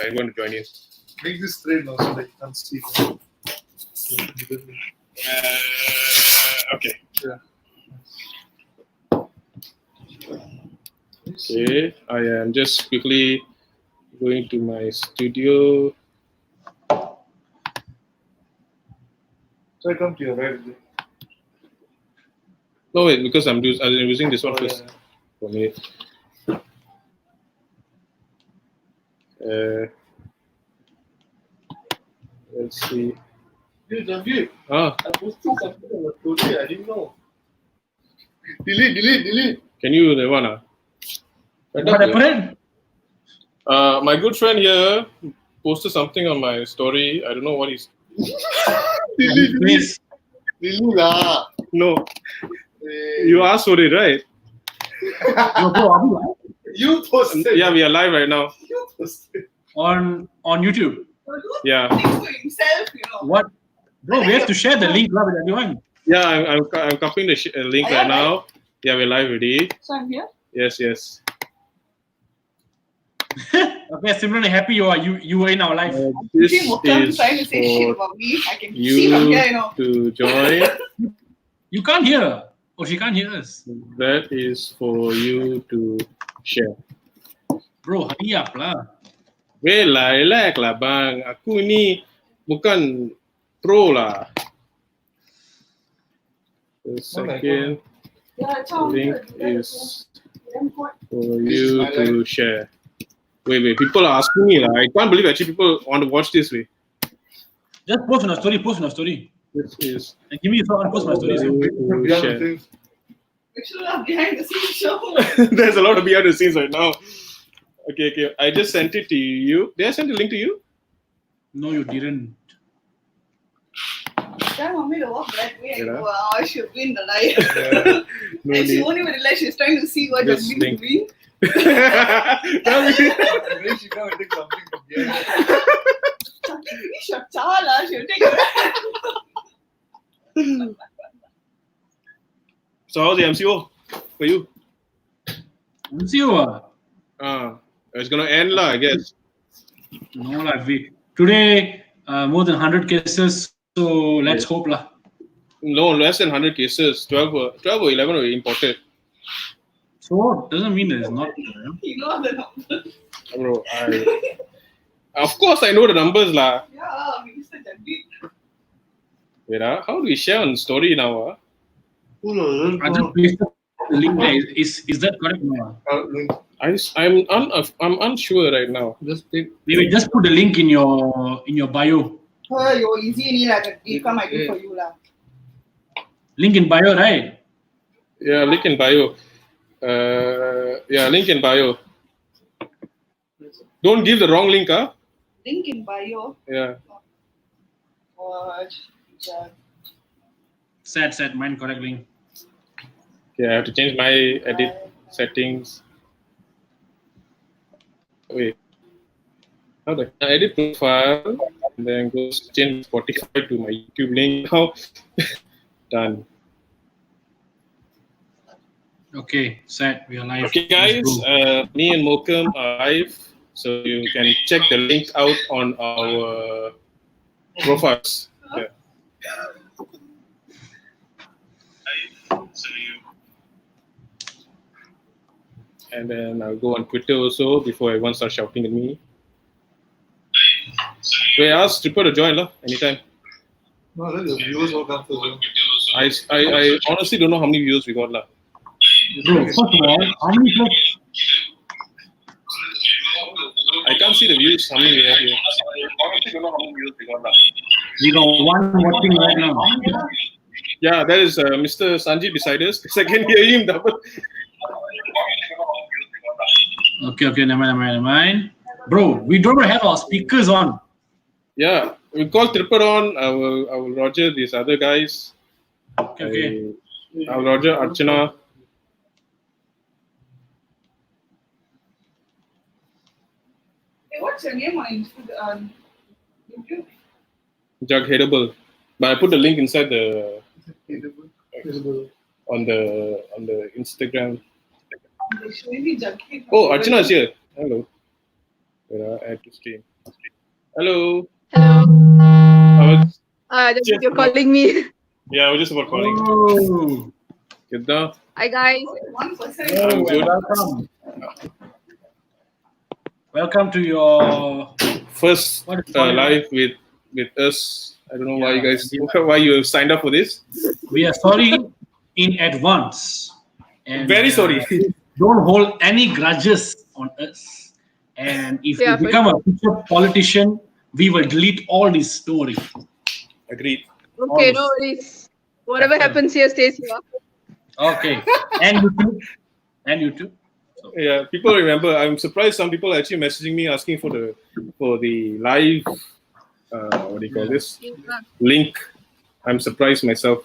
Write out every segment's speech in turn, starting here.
I'm going to join in. Make this straight now so that you can't see. Okay. Yeah. Okay, I am just quickly going to my studio. So I come to your right. No, wait, because I'm using this one Oh, first. yeah. For me. Let's see. Dude, Janveer, Ah, I posted something on the story. I didn't know. Delete. can you that one? What happened? My good friend here posted something on my story. I don't know what he's. Delete lah. No, Hey. you asked for it, right? Yo, bro, are we live? You posted. Yeah, we are live right now. You posted. on YouTube. Yeah, Things to himself, What? Bro, we have to share the link with everyone. yeah. I'm copying the link Are you right now. Yeah, we're live already. So I'm here. Yes. Okay, Simran, happy you are. You were in our live. This See, Mokam is trying to say shit for about me. I can see from here, you to join. You can't hear. Oh, she can't hear us. That is for you to share. Bro, hurry up lah. Wait lah, relax lah bang. Aku ni bukan pro lah. The second Yeah, it's all link good. is for you to share. Wait, people are asking me lah. I can't believe actually people want to watch this way. Just post on a story. Post on a story. This is And give me a and post my story. for you to Behind the share. scenes. We should have behind the scenes show. There's a lot of behind the scenes right now. Okay. I just sent it to you. Did I send the link to you? No, you didn't. Tell mommy to walk that way and Yeah. go, I should win the life. No And she need. won't even realize she's trying to see what This you're link. doing. Then she come and take something from behind. Finish your chala, she'll take it. So how's the MCO for you? See you. It's gonna end lah, I guess. No lah. Today more than 100 cases. So let's hope lah. No, less than 100 cases. 12 or 11 were imported. So doesn't mean that it's not. You know the numbers. Bro, of course I know the numbers lah. Yeah, Minister Janveer. Wait, how do we share on story now? I just pasted the link there. Is that correct? No. I'm unsure right now. Just take. Maybe just put the link in your bio. You're easy ni lah. You come I do for you lah. Link in bio, right? Yeah, link in bio. Link in bio. Don't give the wrong link, huh? Link in bio. Yeah. Sad. Mine correct link. Yeah, I have to change my edit settings. Wait. Now the edit profile and then go change Spotify to my YouTube link now. Done. Okay, sad. We are live. Okay, guys. Me and Mokam are live, so you can check the link out on our profiles. Yeah. And then I'll go on Twitter also before everyone starts shouting at me. Wait, ask Tripper to join lah anytime. No, let the viewers all come first. I honestly don't know how many views we got lah. Bro, first of all, how many people? I can't see the views. How many we have here? Honestly, don't know how many views we got lah. We got one watching right now. Yeah, that is Mr. Sanjeev beside us. I can hear him double. Okay, never mind. Bro, we don't have our speakers on. Yeah, we call Tripper on. I will Roger these other guys. Okay. I will Roger Archana. Hey, what's your name on YouTube? Jug Hateable. But I put the link inside the on the Instagram. They show me Jagheed. Oh, Archana is here. Hello. Add to stream. Hello. Hello. I was just You're about, calling me. yeah, I was just about calling. Oh, Kidda? Hi guys. One person. I'm good. welcome. Welcome to your First what is it? live with us. I don't know why you Yeah. guys why you signed up for this. We are sorry in advance. And, Very sorry. Don't hold any grudges on us. And if Yeah, you for become a future politician, we will delete all this story. Agreed. Okay, no worries. Whatever happens here stays here. Okay. And you too. And you too. So, Yeah, people remember. I'm surprised some people are actually messaging me asking for the live what do you call this link. I'm surprised myself.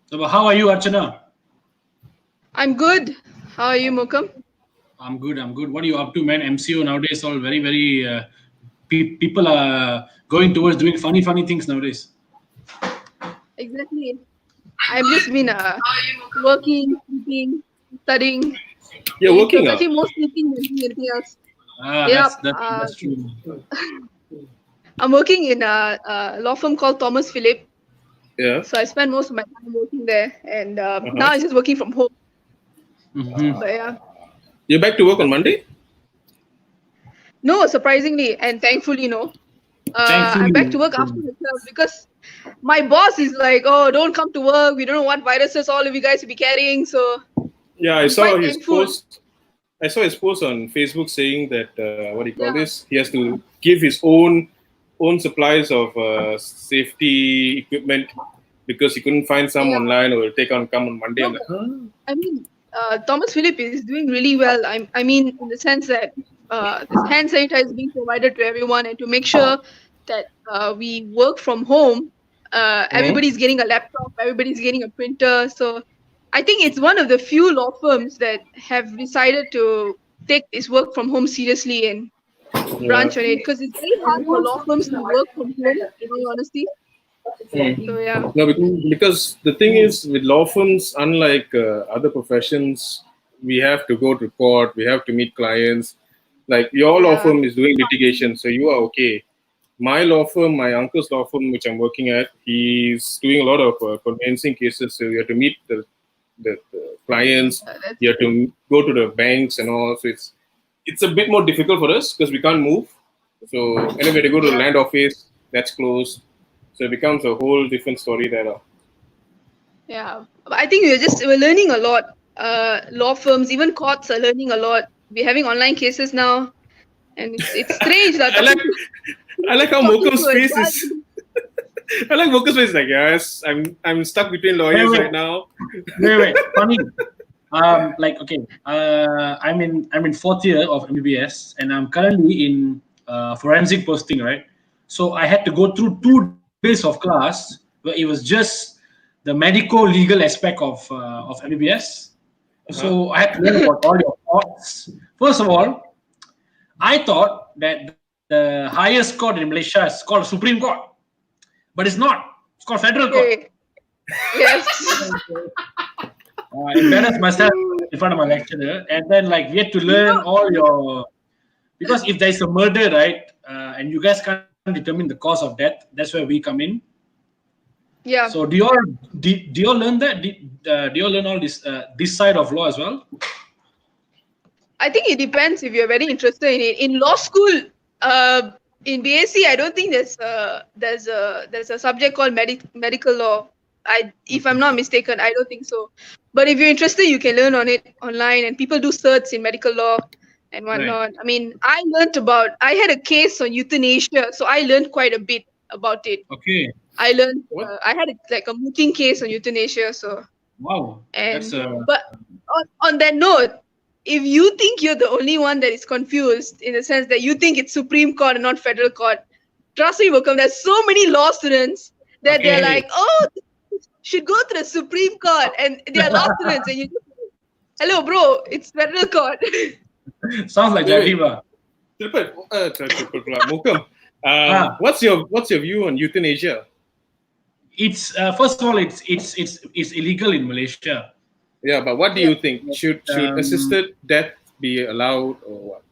so how are you, Archana? I'm good. How are you, Mukam? I'm good. What are you up to, man? MCO nowadays all very, very people are going towards doing funny things nowadays. Exactly. I've just been working, sleeping, studying. You're working So out. actually more sleeping than doing anything else. That's true. I'm working in a law firm called Thomas Phillip. Yeah. So I spend most of my time working there, and now I'm just working from home. Mhm. But yeah. You're back to work on Monday? No, surprisingly and thankfully, no. I'm back to work after the term because my boss is like, "Oh, don't come to work. We don't know what viruses all of you guys will be carrying." So Yeah, I I'm saw quite his thankful. post. I saw his post on Facebook saying that what do you call Yeah. this? He has to give his own supplies of safety equipment because he couldn't find some online or come on Monday. I'm like, huh? I mean, Thomas Phillip is doing really well. I mean, in the sense that this hand sanitizer is being provided to everyone, and to make sure that we work from home, everybody's getting a laptop, everybody's getting a printer. So I think it's one of the few law firms that have decided to take this work from home seriously and branch on it, because it's very hard for law firms to work from home, in all honesty. So yeah. No, because the thing is with law firms, unlike other professions, we have to go to court, we have to meet clients. Like your law Yeah. firm is doing litigation, so you are okay. My law firm, my uncle's law firm, which I'm working at, he's doing a lot of conveyancing cases. So you have to meet the clients, you have to go to the banks and all. So it's a bit more difficult for us because we can't move. So anyway, to go to the land office, that's closed. So it becomes a whole different story there. Yeah, I think we're learning a lot. Law firms, even courts are learning a lot. We're having online cases now, and it's strange that I like how talking Moko's to a face judge. is. I like Moko's face. Like, yes, I'm stuck between lawyers right now. Wait. Funny. Okay. I'm in fourth year of MBBS, and I'm currently in forensic posting, right? So I had to go through 2 days of class where it was just the medico-legal aspect of MBBS. So I had to learn about all your courts. First of all, I thought that the highest court in Malaysia is called Supreme Court, but it's not. It's called Federal Court. Okay. Yes. I embarrassed myself in front of my lecturer, and then we had to learn all your, because if there's a murder, right, and you guys can't determine the cause of death, that's where we come in. Yeah. So do you all learn that? Do you all learn all this side of law as well? I think it depends if you're very interested in it. In law school, in BAC, I don't think there's a subject called medical law. If I'm not mistaken, I don't think so. But if you're interested, you can learn on it online, and people do certs in medical law and whatnot. Right. I mean, I had a case on euthanasia, so I learned quite a bit about it. Okay. I learned. I had a mooting case on euthanasia. So. Wow. But on that note, if you think you're the only one that is confused in the sense that you think it's Supreme Court and not Federal Court, trust me, Mukam, there's so many law students that they're like, oh, should go to the Supreme Court, and they're law students, and you just, hello, bro, it's Federal Court. Sounds like Jaiva. Mukam, what's your view on euthanasia? It's first of all, it's illegal in Malaysia. Yeah, but what do you think? Should assisted death be allowed or what?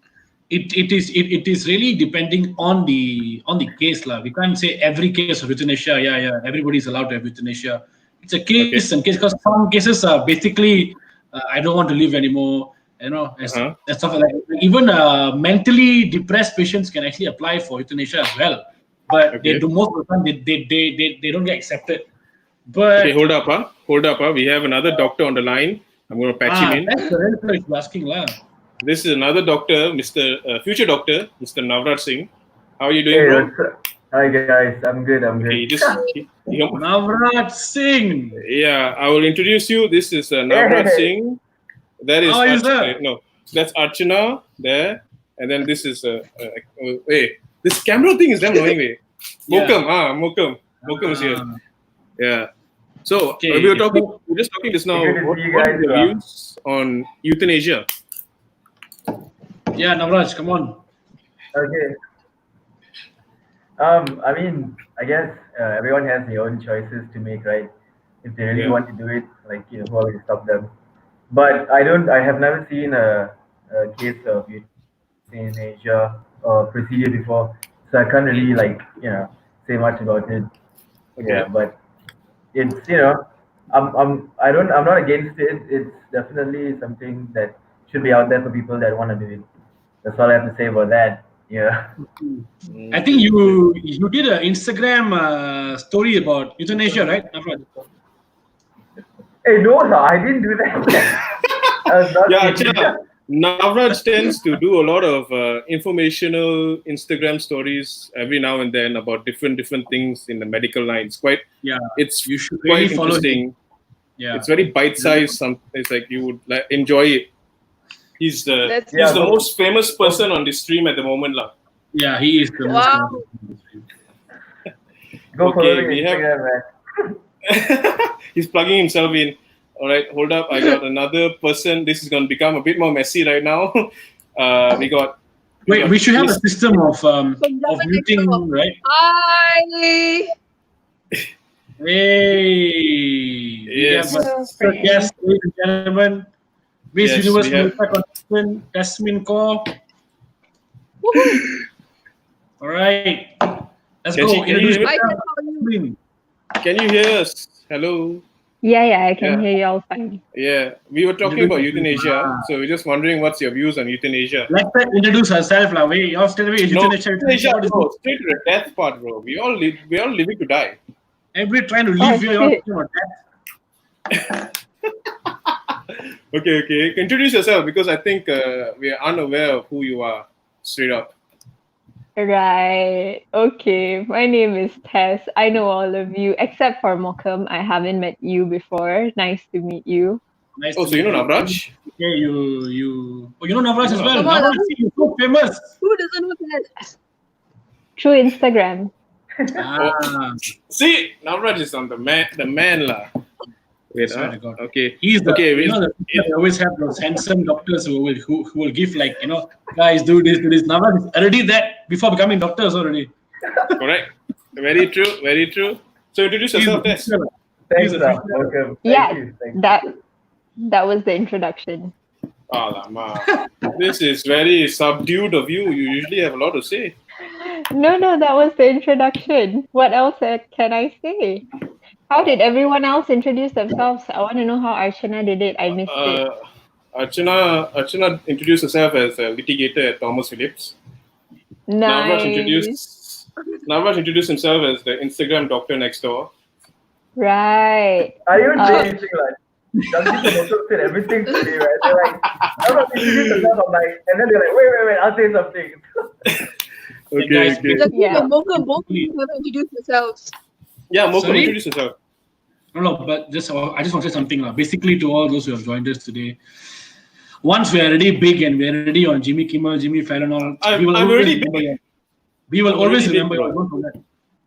it is really depending on the case lah. We can't say every case of euthanasia. Yeah, everybody is allowed to have euthanasia. It's a case and case, because some cases are basically I don't want to live anymore. You know, and stuff like that. Even mentally depressed patients can actually apply for euthanasia as well, but they do most of the time they don't get accepted. But okay, hold up, We have another doctor on the line. I'm going to patch him in. That's the real question you're asking lah. This is another doctor, future doctor, Mr. Navraj Singh. How are you doing, bro? Hi guys, I'm good. Navraj Singh. Yeah, I will introduce you. This is Navraj Singh. That is that's Archana there, and then this is hey, this camera thing is damn annoying. Mokam is here. Yeah. So we were just talking just now. What are your views on euthanasia? Yeah, Navraj, come on. Okay. I mean, I guess everyone has their own choices to make, right? If they really want to do it, like, who will stop them? But I have never seen a case of euthanasia or procedure before, so I can't really say much about it. Okay. Yeah, but it's I'm not against it. It's definitely something that should be out there for people that want to do it. That's all I have to say about that. Yeah. I think you did an Instagram story about euthanasia, right? Hey, no, I didn't do that. Navraj tends to do a lot of informational Instagram stories every now and then about different things in the medical line. It's quite really interesting. Yeah, it's very bite-sized. It's like you would enjoy it. He's the most famous person on the stream at the moment, lah. Yeah, he is the most famous person on the stream. Go follow Instagram, man. He's plugging himself in. All right, hold up. I got another person. This is going to become a bit more messy right now. We should have a system of muting, right? Hi. Hey. Yes. Yes, ladies and gentlemen. Miss Universe contestant, Tasmin Kaur. All right. Let's go. Can you hear us? Hello. Yeah, I can hear you all fine. Yeah, we were talking about euthanasia, so we're just wondering what's your views on euthanasia. Let her introduce herself, lah. You're still euthanasia. Straight to the death part, bro. We all living to die. Everybody trying to live here. You're talking about death. Okay. Introduce yourself, because I think we are unaware of who you are. Straight up. Right. Okay. My name is Tess. I know all of you except for Mokam. I haven't met you before. Nice to meet you. So you know Navraj? Yeah, you know Navraj as well. Navraj, you're so famous. Who doesn't know that? Through Instagram. See, Navraj is on the man lah. Wait, okay. He's the they always have those handsome doctors who will give guys do this. Navraj is already that before becoming doctors already. Correct. Very true. So introduce yourself, Tess. Thanks, welcome. That was the introduction. This is very subdued of you. You usually have a lot to say. No, that was the introduction. What else can I say? How did everyone else introduce themselves? I want to know how Archana did it. I missed it. Archana introduced herself as a litigator at Thomas Phillips. Nice. Navraj introduced himself as the Instagram doctor next door. I Right. even say anything like said everything to me, right? They're like, I'm not introducing myself. I'm like, and then they're like, wait, I'll say something. Okay. Both have introduced yourselves. Yeah, Mokam, introduce yourself. No, but I just want to say something. Basically, to all those who have joined us today, once we are already big and we are already on Jimmy Kimmel, Jimmy Fallon, we will always remember you.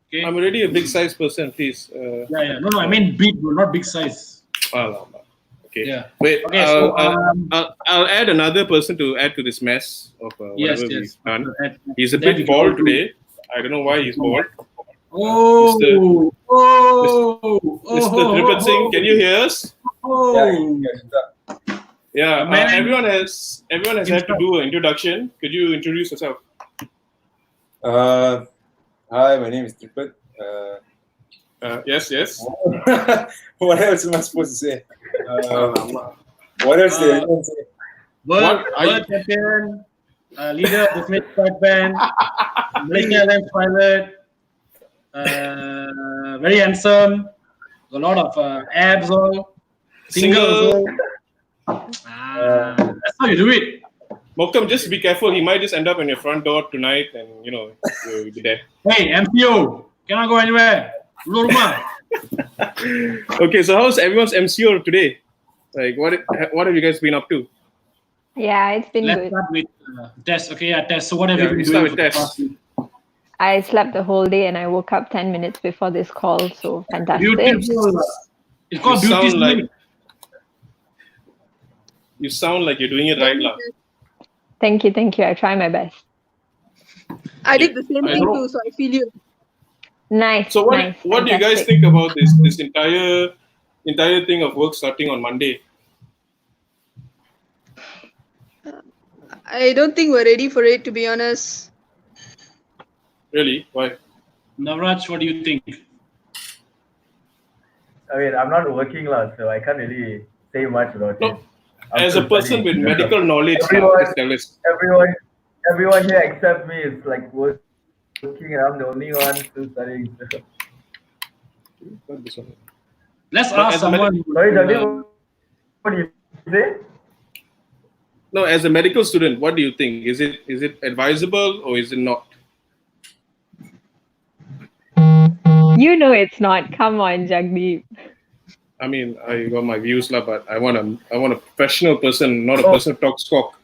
Okay? I'm already a big size person, please. Yeah. No, I mean big, not big size. Okay. Yeah. Wait. Okay, I'll add another person to add to this mess of whatever we've done. He's a bit bald today. I don't know why he's bald. Mr. Tripit Singh, can you hear us? Yeah, Man. everyone has had to do an introduction. Could you introduce yourself? Hi, my name is Tripat. Yes. What else am I supposed to say? What else did everyone say? World champion, leader of the Smith Squad Band, Malaysia Airlines pilot, very handsome, a lot of abs all, single. That's how you do it. Mokum, just be careful. He might just end up on your front door tonight, and you'll be dead. Hey, MCO, cannot go anywhere. Rumah. Okay, so how's everyone's MCO today? Like, what have you guys been up to? Yeah, it's been Let's good. start with Tess. Okay, Tess. So what have you been we doing? start with Tess. I slept the whole day and I woke up 10 minutes before this call, so fantastic. Beautiful. It's called You beauty sound like- sleep. You sound like you're doing it right now. Thank you. I try my best. I did the same I thing know. too, so I feel you. Nice. So nice, what do you guys fantastic. think about this entire thing of work starting on Monday? I don't think we're ready for it, to be honest. Really? Why? Navraj, what do you think? I mean, I'm not working, so I can't really say much about it. No. I'm As a still person with studying. medical knowledge, Everyone- just tell us. Everyone here except me is like working, and I'm the only one still studying. Let's But ask as a someone. Sorry, Jagdeep, what do you say? No, as a medical student, what do you think? Is it advisable or is it not? You know it's not. Come on, Jagdeep. I mean, I got my views, but I want a professional person, not a person who talks cock.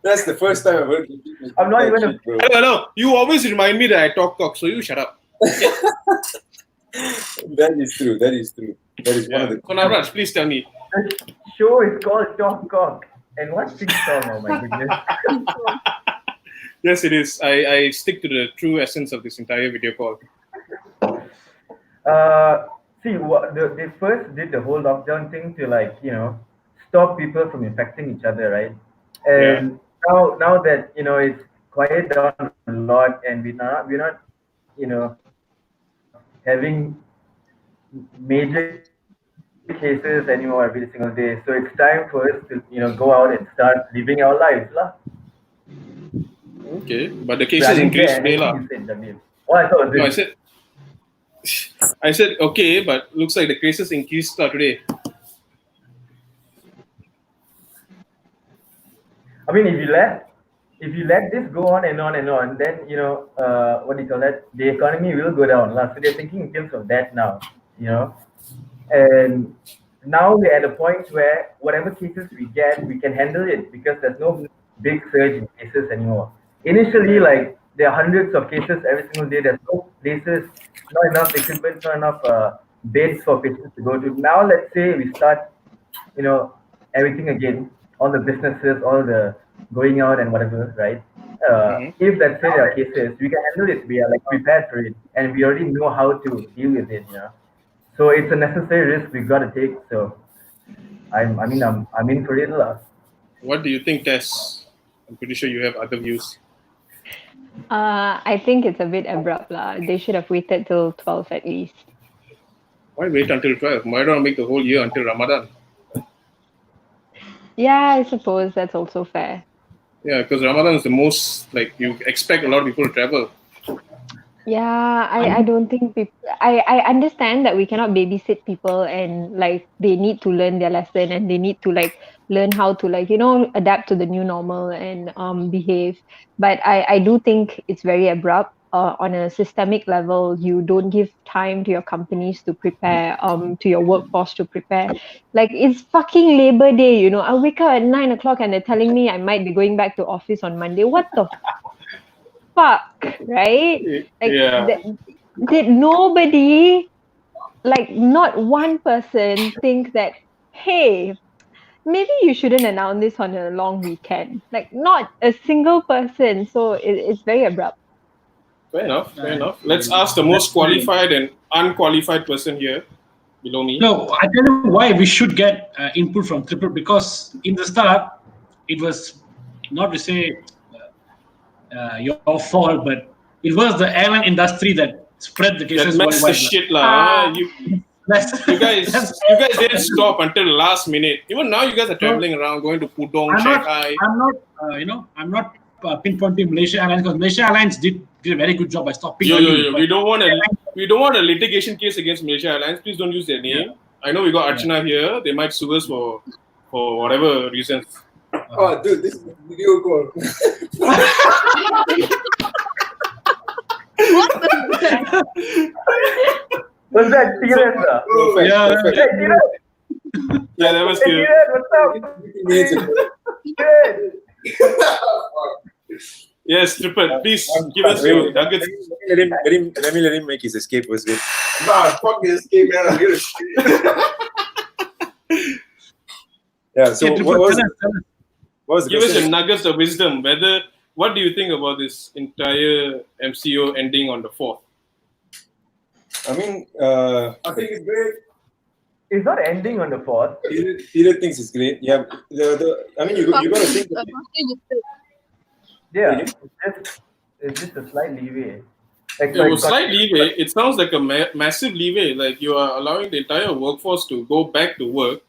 That's the first time I've heard you. I'm not even a- bro. No. You always remind me that I talk cock, so you shut up. That is true. That is one of the. So Navraj, please tell me. The show is called Talk Cock. And what sing song? Oh my goodness. Yes, it is. I stick to the true essence of this entire video call. See, they first did the whole lockdown thing to stop people from infecting each other, right? And now that it's quieted down a lot, and we're not having major cases anymore every single day. So it's time for us to go out and start living our lives, lah. Okay, but the cases increased today, lah. Oh, I thought No, I said okay, but looks like the cases increased today. I mean, if you let this go on and on and on, then what do you call that? The economy will go down. So they're thinking in terms of that now, and now we're at a point where whatever cases we get, we can handle it because there's no big surge in cases anymore. Initially, there are hundreds of cases every single day. There's no places, not enough equipment, not enough beds for patients to go to. Now, let's say we start, everything again, all the businesses, all the going out and whatever, right? If let's say there are cases, we can handle it. We are prepared for it, and we already know how to deal with it. So it's a necessary risk we got to take. So I'm in for it, lah. What do you think, Tess? I'm pretty sure you have other views. I think it's a bit abrupt, lah. They should have waited till 12 at least. Why wait until 12? Why don't make the whole year until Ramadan? Yeah, I suppose that's also fair. Yeah, because Ramadan is the most, you expect a lot of people to travel. Yeah, I don't think people. I understand that we cannot babysit people and they need to learn their lesson and they need to learn how to adapt to the new normal and behave. But I do think it's very abrupt. On a systemic level, you don't give time to your companies to prepare, to your workforce to prepare. It's fucking Labor Day, I wake up at 9 o'clock and they're telling me I might be going back to office on Monday. What the fuck, right? Did nobody, not one person think that, hey, maybe you shouldn't announce this on a long weekend? Not a single person. So it's very abrupt. Fair enough. Let's ask the most qualified and unqualified person here. below me. No, I tell you why we should get input from Triple, because in the start it was not to say your fault, but it was the airline industry that spread the cases That messed the worldwide. shit lah. You guys didn't stop until the last minute. Even now, you guys are traveling around, going to Pudong, Shanghai. I'm not pinpointing Malaysia Airlines, because Malaysia Airlines did a very good job by stopping. We don't want a litigation case against Malaysia Airlines. Please don't use their name. Yeah. I know we got Archana here. They might sue us for whatever reasons. Oh, dude, this is a video call. Was that serious? Perfect. Yeah, Perfect. Hey, Kiran! Yeah, that was Hey, good. Kiran, what's up? Kiran! Yes, Triple. Please give us your nuggets. Let me let him make his escape first. Wait. Nah, fuck this game, man. Yeah. So Triple, what was tell us. what was the Give us question? your nuggets of wisdom. What do you think about this entire MCO ending on the 4th? I mean, I think it's great. It's not ending on the 4th. Peter thinks it's great. Yeah. I mean, you got to think. Yeah, it's just a slight leeway. Like, It was slight leeway. It sounds like a massive leeway. Like you are allowing the entire workforce to go back to work.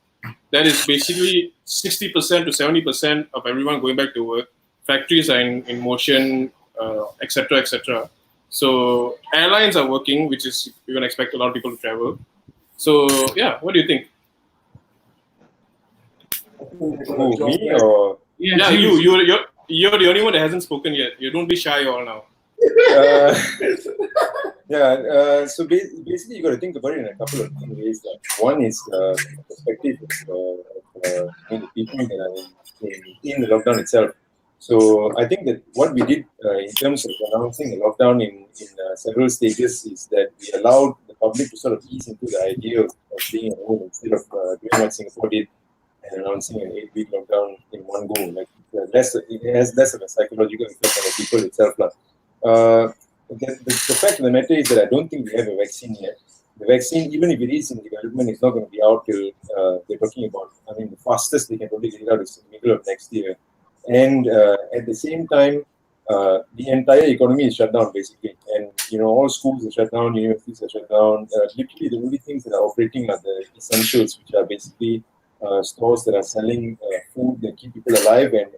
That is basically 60% to 70% of everyone going back to work. Factories are in motion, etc., etc. So airlines are working, which is you're gonna expect a lot of people to travel. So yeah, what do you think? Who, me or? Yeah, you're the only one that hasn't spoken yet. You don't be shy all now. So basically, you got to think about it in a couple of different ways. Like, one is the perspective of the people that are in the lockdown itself. So I think that what we did in terms of announcing the lockdown in several stages is that we allowed the public to sort of ease into the idea of being at home instead of doing what Singapore did and announcing an 8-week lockdown in one go. Like it has less of a psychological effect on the people itself. The fact of the matter is that I don't think we have a vaccine yet. The vaccine, even if it is in development, is not going to be out till they're talking about. I mean, the fastest they can probably get it out is in the middle of next year. And at the same time, the entire economy is shut down basically, and all schools are shut down, universities are shut down. Literally, the only things that are operating are the essentials, which are basically stores that are selling food that keep people alive, and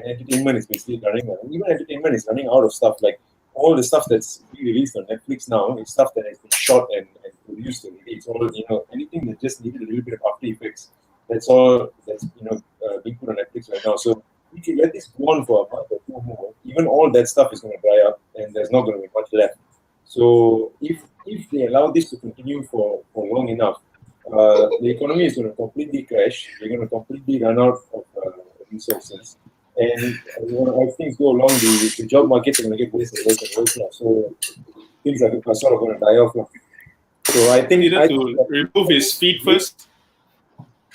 entertainment is basically running. Even entertainment is running out of stuff. Like all the stuff that's released on Netflix now is stuff that has been shot and produced already. It's all anything that just needed a little bit of After Effects. That's all that's being put on Netflix right now. So we can let this go on for a month or two more. Even all that stuff is going to dry up, and there's not going to be much left. So if they allow this to continue for long enough, the economy is going to completely crash. They're going to completely run out of resources, and as things go along, the job market is going to get worse and worse and worse now. So things are sort of going to die off now. So I think He needed to remove his feet first.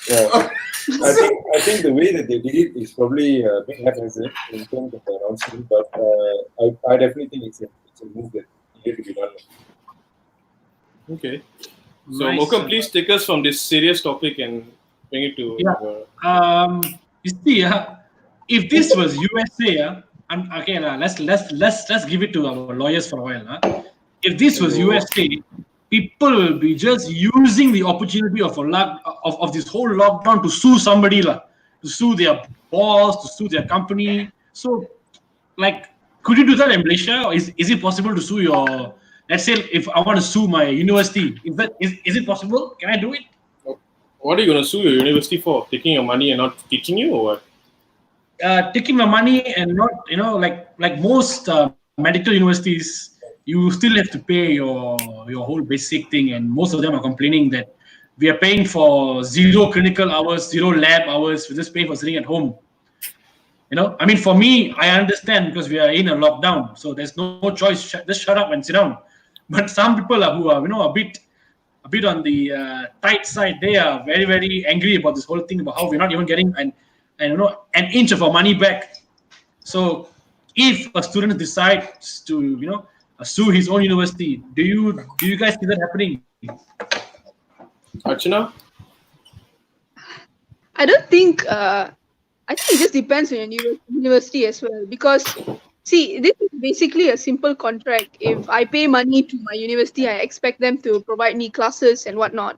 Yeah. I think the way that they did it is probably a bit haphazard in terms of the announcement, but I definitely think it's a move that needed to be done. Okay. So Nice. Mokam, please take us from this serious topic and bring it to. You see, if this was USA, and okay, let's give it to our lawyers for a while. If this was USA, people will be just using the opportunity of this whole lockdown to sue somebody, to sue their boss, to sue their company. So, could you do that in Malaysia? Or is it possible to sue your? Let's say if I want to sue my university, is it possible? Can I do it? What are you going to sue your university for? Taking your money and not teaching you, or what? Taking my money and not, like most medical universities, you still have to pay your whole basic thing, and most of them are complaining that we are paying for 0 clinical hours, 0 lab hours. We're just paying for sitting at home. I mean, for me, I understand because we are in a lockdown, so there's no choice. Just shut up and sit down. But some people who are, a bit on the tight side, they are very, very angry about this whole thing, about how we're not even getting an inch of our money back. So, if a student decides to, sue his own university, do you guys see that happening? Archana? I don't think. I think it just depends on your university as well, because see, this is basically a simple contract. If I pay money to my university, I expect them to provide me classes and whatnot.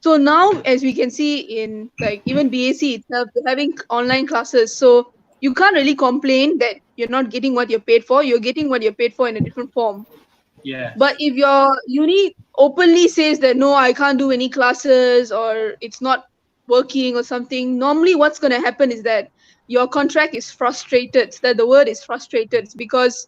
So now, as we can see in like even BAC itself, they're having online classes. So you can't really complain that you're not getting what you're paid for. You're getting what you're paid for in a different form. Yeah. But if your uni openly says that no, I can't do any classes or it's not working or something, normally what's going to happen is that your contract is frustrated. That the word is frustrated because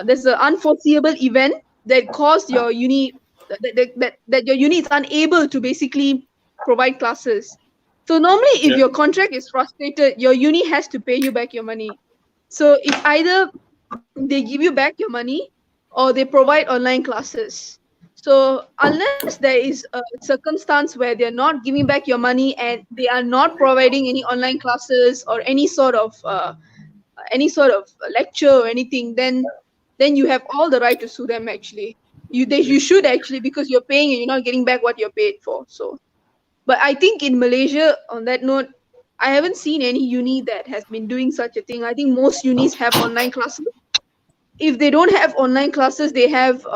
there's an unforeseeable event that caused your uni that your uni is unable to basically provide classes. So normally, if your contract is frustrated, your uni has to pay you back your money. So it's either they give you back your money or they provide online classes. So unless there is a circumstance where they're not giving back your money and they are not providing any online classes or any sort of lecture or anything, then you have all the right to sue them. Actually, you should actually, because you're paying and you're not getting back what you're paid for. So, but I think in Malaysia, on that note, I haven't seen any uni that has been doing such a thing. I think most unis have online classes. If they don't have online classes, they have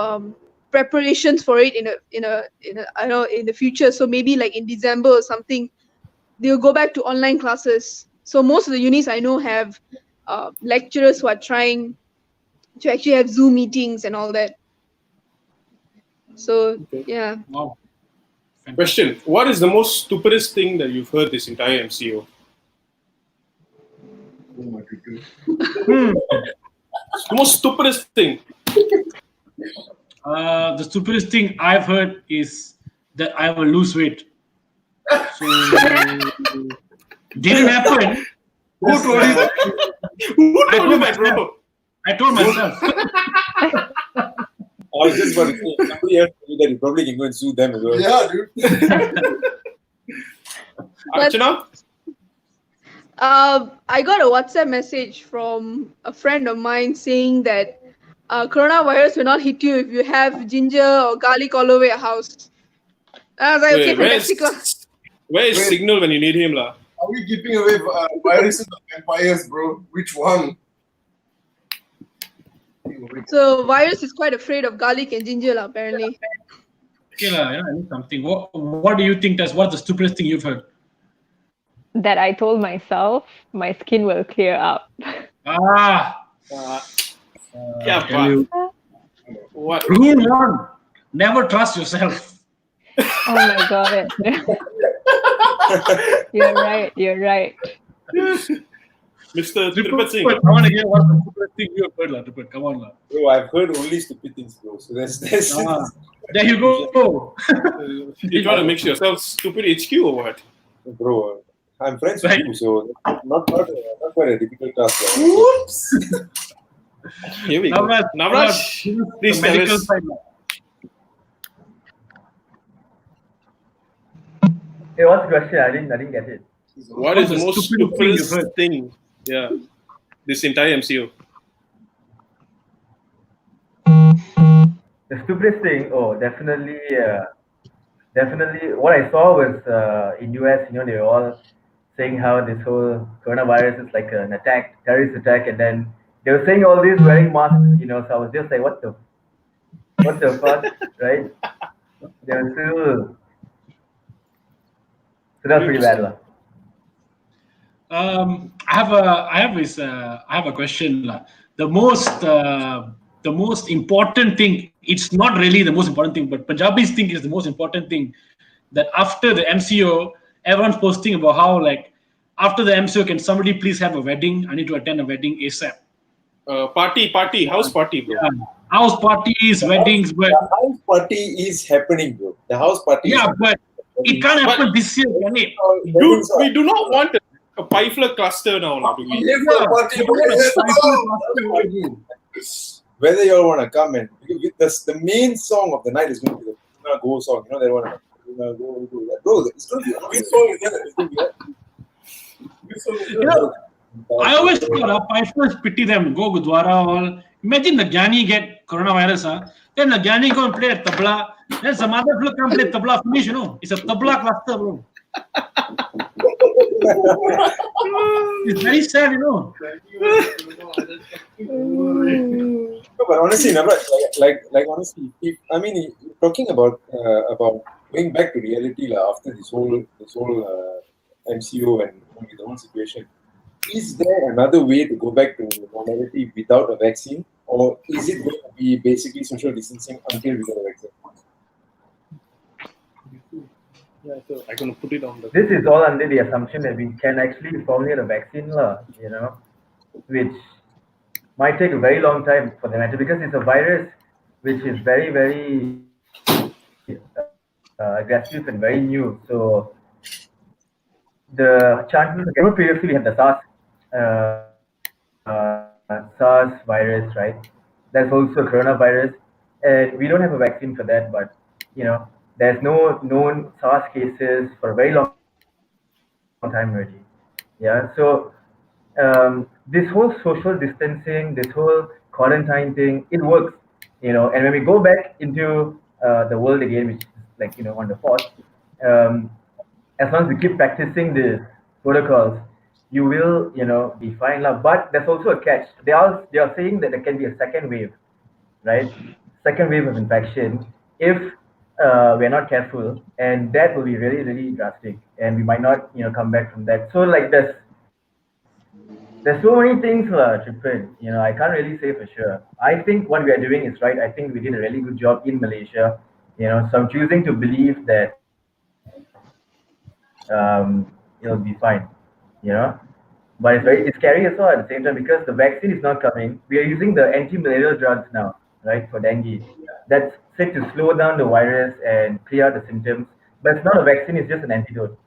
preparations for it in the future. So maybe like in December or something, they'll go back to online classes. So most of the unis I know have lecturers who are trying to actually have Zoom meetings and all that. So yeah. Wow. Question: what is the most stupidest thing that you've heard this entire MCO? Oh my goodness. The most stupidest thing. The stupidest thing I've heard is that I will lose weight. So didn't happen. Who told you that? Who told you that, bro? I told myself. I was just about to say, somebody else told you that you probably can go and sue them as well. Yeah, dude. Archana? I got a WhatsApp message from a friend of mine saying that coronavirus will not hit you if you have ginger or garlic all over your house. I was like, okay, fantastic. Where is Signal when you need him, lah? Are we giving away viruses of vampires, bro? Which one? So virus is quite afraid of garlic and ginger, apparently. Okay, I need something. What do you think? What's the stupidest thing you've heard? That I told myself my skin will clear up. What? Rule 1: never trust yourself. Oh my god. You're right. Mr. Tripat Singh. I want to hear what's the stupidest thing you have heard, Tripat. Come on, Bro, I've heard only stupid things, bro. So that's there you go. You trying to make yourself stupid HQ or what? Bro, I'm friends with you, so not quite a difficult task. Oops. Here we go. Navraj, please tell us. Hey, what's the question? I didn't get it. What is the most stupidest thing? Yeah, this entire MCO. The stupidest thing? Oh, definitely. What I saw was in US. They were all saying how this whole coronavirus is like an terrorist attack, and then they were saying all this wearing masks. So I was just like, what the fuck, right? They were still. So that's pretty bad, lah. I have a question. The most important thing, it's not really the most important thing, but Punjabis think is the most important thing, that after the MCO, everyone's posting about how, like, after the MCO, can somebody please have a wedding? I need to attend a wedding ASAP. Party, house party, bro. Yeah. House parties, weddings, but the house party is happening, bro. The house party. Yeah, but it can't happen this year, can it? Dude, we do not want a Pifler cluster now, do we? Whether you all want to come and the main song of the night is going to be the Go song. They want to go do that. Bro, it's going to be a great song. I always thought Piflers pity them, go Gurdwara all. Imagine the Gyani get coronavirus, Then Gyani go and play a tabla. Then some other people come play tabla finish, It's a tabla cluster, bro. It's very sad, No, but honestly, honestly, if talking about going back to reality after this whole MCO and the whole situation, is there another way to go back to normality without a vaccine, or is it going to be basically social distancing until we get a vaccine? Yeah, so I'm going to put it on the. This is all under the assumption that we can actually formulate a vaccine, which might take a very long time for the matter, because it's a virus which is very, very aggressive and very new. So the chances, previously we had the SARS virus, right? There's also coronavirus, and we don't have a vaccine for that, but there's no known SARS cases for a very long time already. Yeah, so this whole social distancing, this whole quarantine thing, it works, and when we go back into the world again, which is on the 4th, as long as we keep practicing the protocols, you will, be fine. But there's also a catch. They are saying that there can be a second wave, right? Second wave of infection if we're not careful, and that will be really, really drastic, and we might not, come back from that. So there's so many things, Tripin. I can't really say for sure. I think what we are doing is right. I think we did a really good job in Malaysia. So I'm choosing to believe that it'll be fine. But it's scary as well at the same time, because the vaccine is not coming. We are using the anti-malarial drugs now, right, for dengue. That's said to slow down the virus and clear out the symptoms. But it's not a vaccine, it's just an antidote.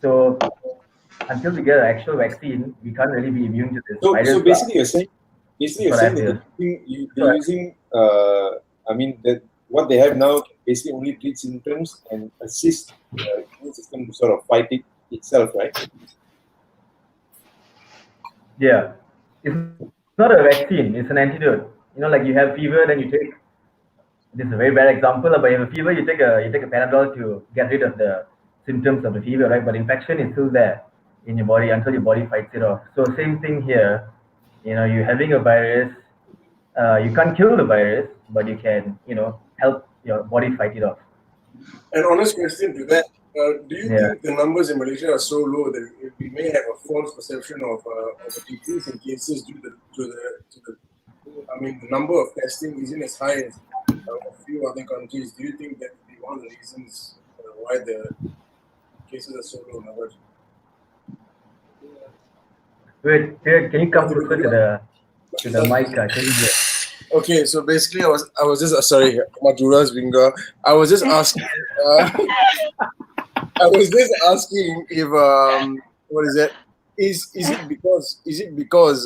So until we get an actual vaccine, we can't really be immune to this virus. So basically you're saying that they're using that what they have now basically only treat symptoms and assist the immune system to sort of fight it itself, right? Yeah. It's not a vaccine, it's an antidote. Like you have fever, then you take, this is a very bad example, but you have a fever, you take a Panadol to get rid of the symptoms of the fever, right? But infection is still there in your body until your body fights it off. So same thing here. You're having a virus, you can't kill the virus, but you can, help your body fight it off. An honest question to that. Do you think the numbers in Malaysia are so low that we may have a false perception of a decrease in cases due to the number of testing isn't as high as a few other countries? Do you think that would be one of the reasons why the cases are so low now? Wait, can you come closer to the mic? Okay, so basically, I was just sorry, Maduras Vinga. I was just asking. I was just asking if what is it? Is it because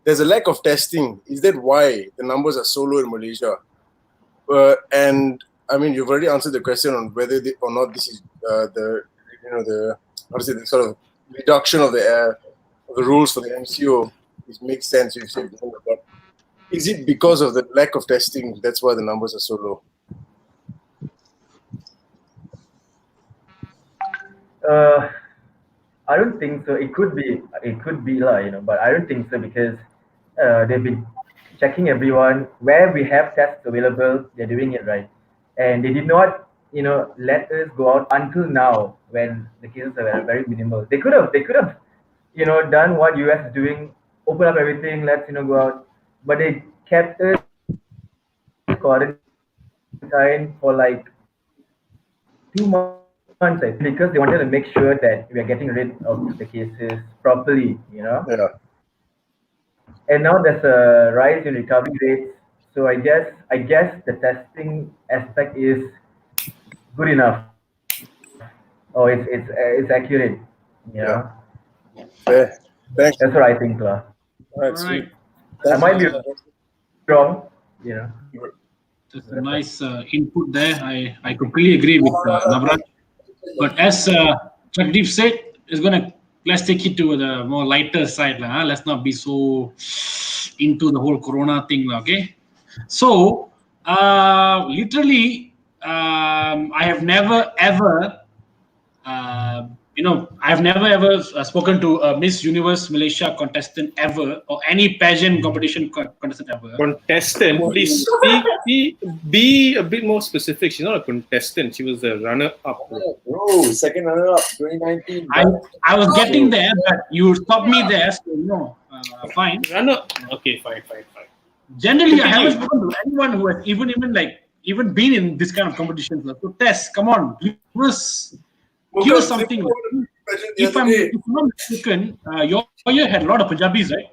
there's a lack of testing? Is that why the numbers are so low in Malaysia? And you've already answered the question on whether or not this is the sort of reduction of the rules for the MCO. It makes sense. You said, but is it because of the lack of testing? That's why the numbers are so low. I don't think so. It could be, but I don't think so, because they've been checking everyone where we have tests available. They're doing it right, and they did not, let us go out until now when the cases are very, very minimal. They could have, done what US is doing, open up everything, let's go out, but they kept us quarantined for 2 months. Because they wanted to make sure that we are getting rid of the cases properly, Yeah. And now there's a rise in recovery rates. So I guess the testing aspect is good enough. Oh, it's accurate. Yeah. Thanks. That's what I think, lah. All right, sweet. I might be wrong, That's a nice input there. I completely agree with Navraj. But as Chakdeep said, let's take it to the more lighter side. Let's not be so into the whole corona thing. Okay. So, literally, I have never ever, I've never ever spoken to a Miss Universe Malaysia contestant ever, or any pageant competition contestant ever. Contestant, please be a bit more specific. She's not a contestant. She was a runner-up. Bro, second runner-up, 2019. I was getting there, but you stopped me there. So fine. Runner. Okay, fine. Generally, I haven't spoken to anyone who has even been in this kind of competitions. So Tess, come on, give us something. If I'm not mistaken, your year had a lot of Punjabis, right?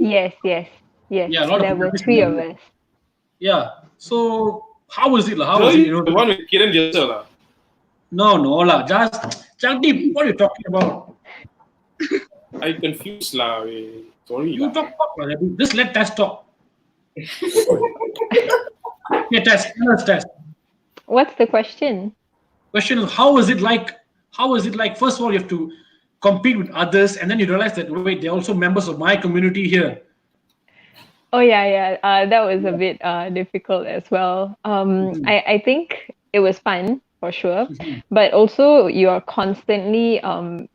Yes. Yeah, a lot There of were Punjabis. 3 of us. Yeah. So how was it? How So was it? the one with Kiran Jesser. No, just Jagdeep, what are you talking about? I confused lah. Sorry. You talk about it. Just let Tess talk. Okay, Tess. What's the question? Question is, how is it like? First of all, you have to compete with others, and then you realize that wait, they're also members of my community here. Oh yeah. That was a bit difficult as well. I think it was fun for sure, but also you are constantly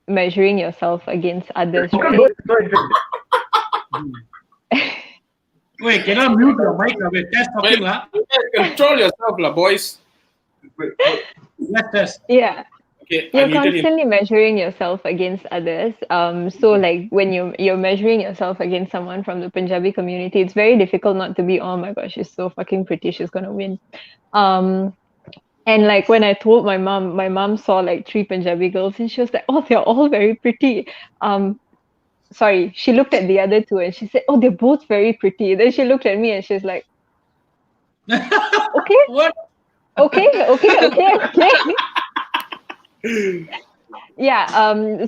measuring yourself against others, right? Wait, can I mute your mic? Wait, Tess talking lah. Control yourself lah, boys. Let Tess. Yeah. Okay, You're I muted him. constantly measuring yourself against others. So like when you're measuring yourself against someone from the Punjabi community, it's very difficult not to be, oh my gosh, she's so fucking pretty, she's gonna win. And like when I told my mom saw like 3 Punjabi girls and she was like, oh, they're all very pretty. Sorry, she looked at the other 2 and she said, oh, they're both very pretty. Then she looked at me and she's like, okay. What? Okay. Yeah.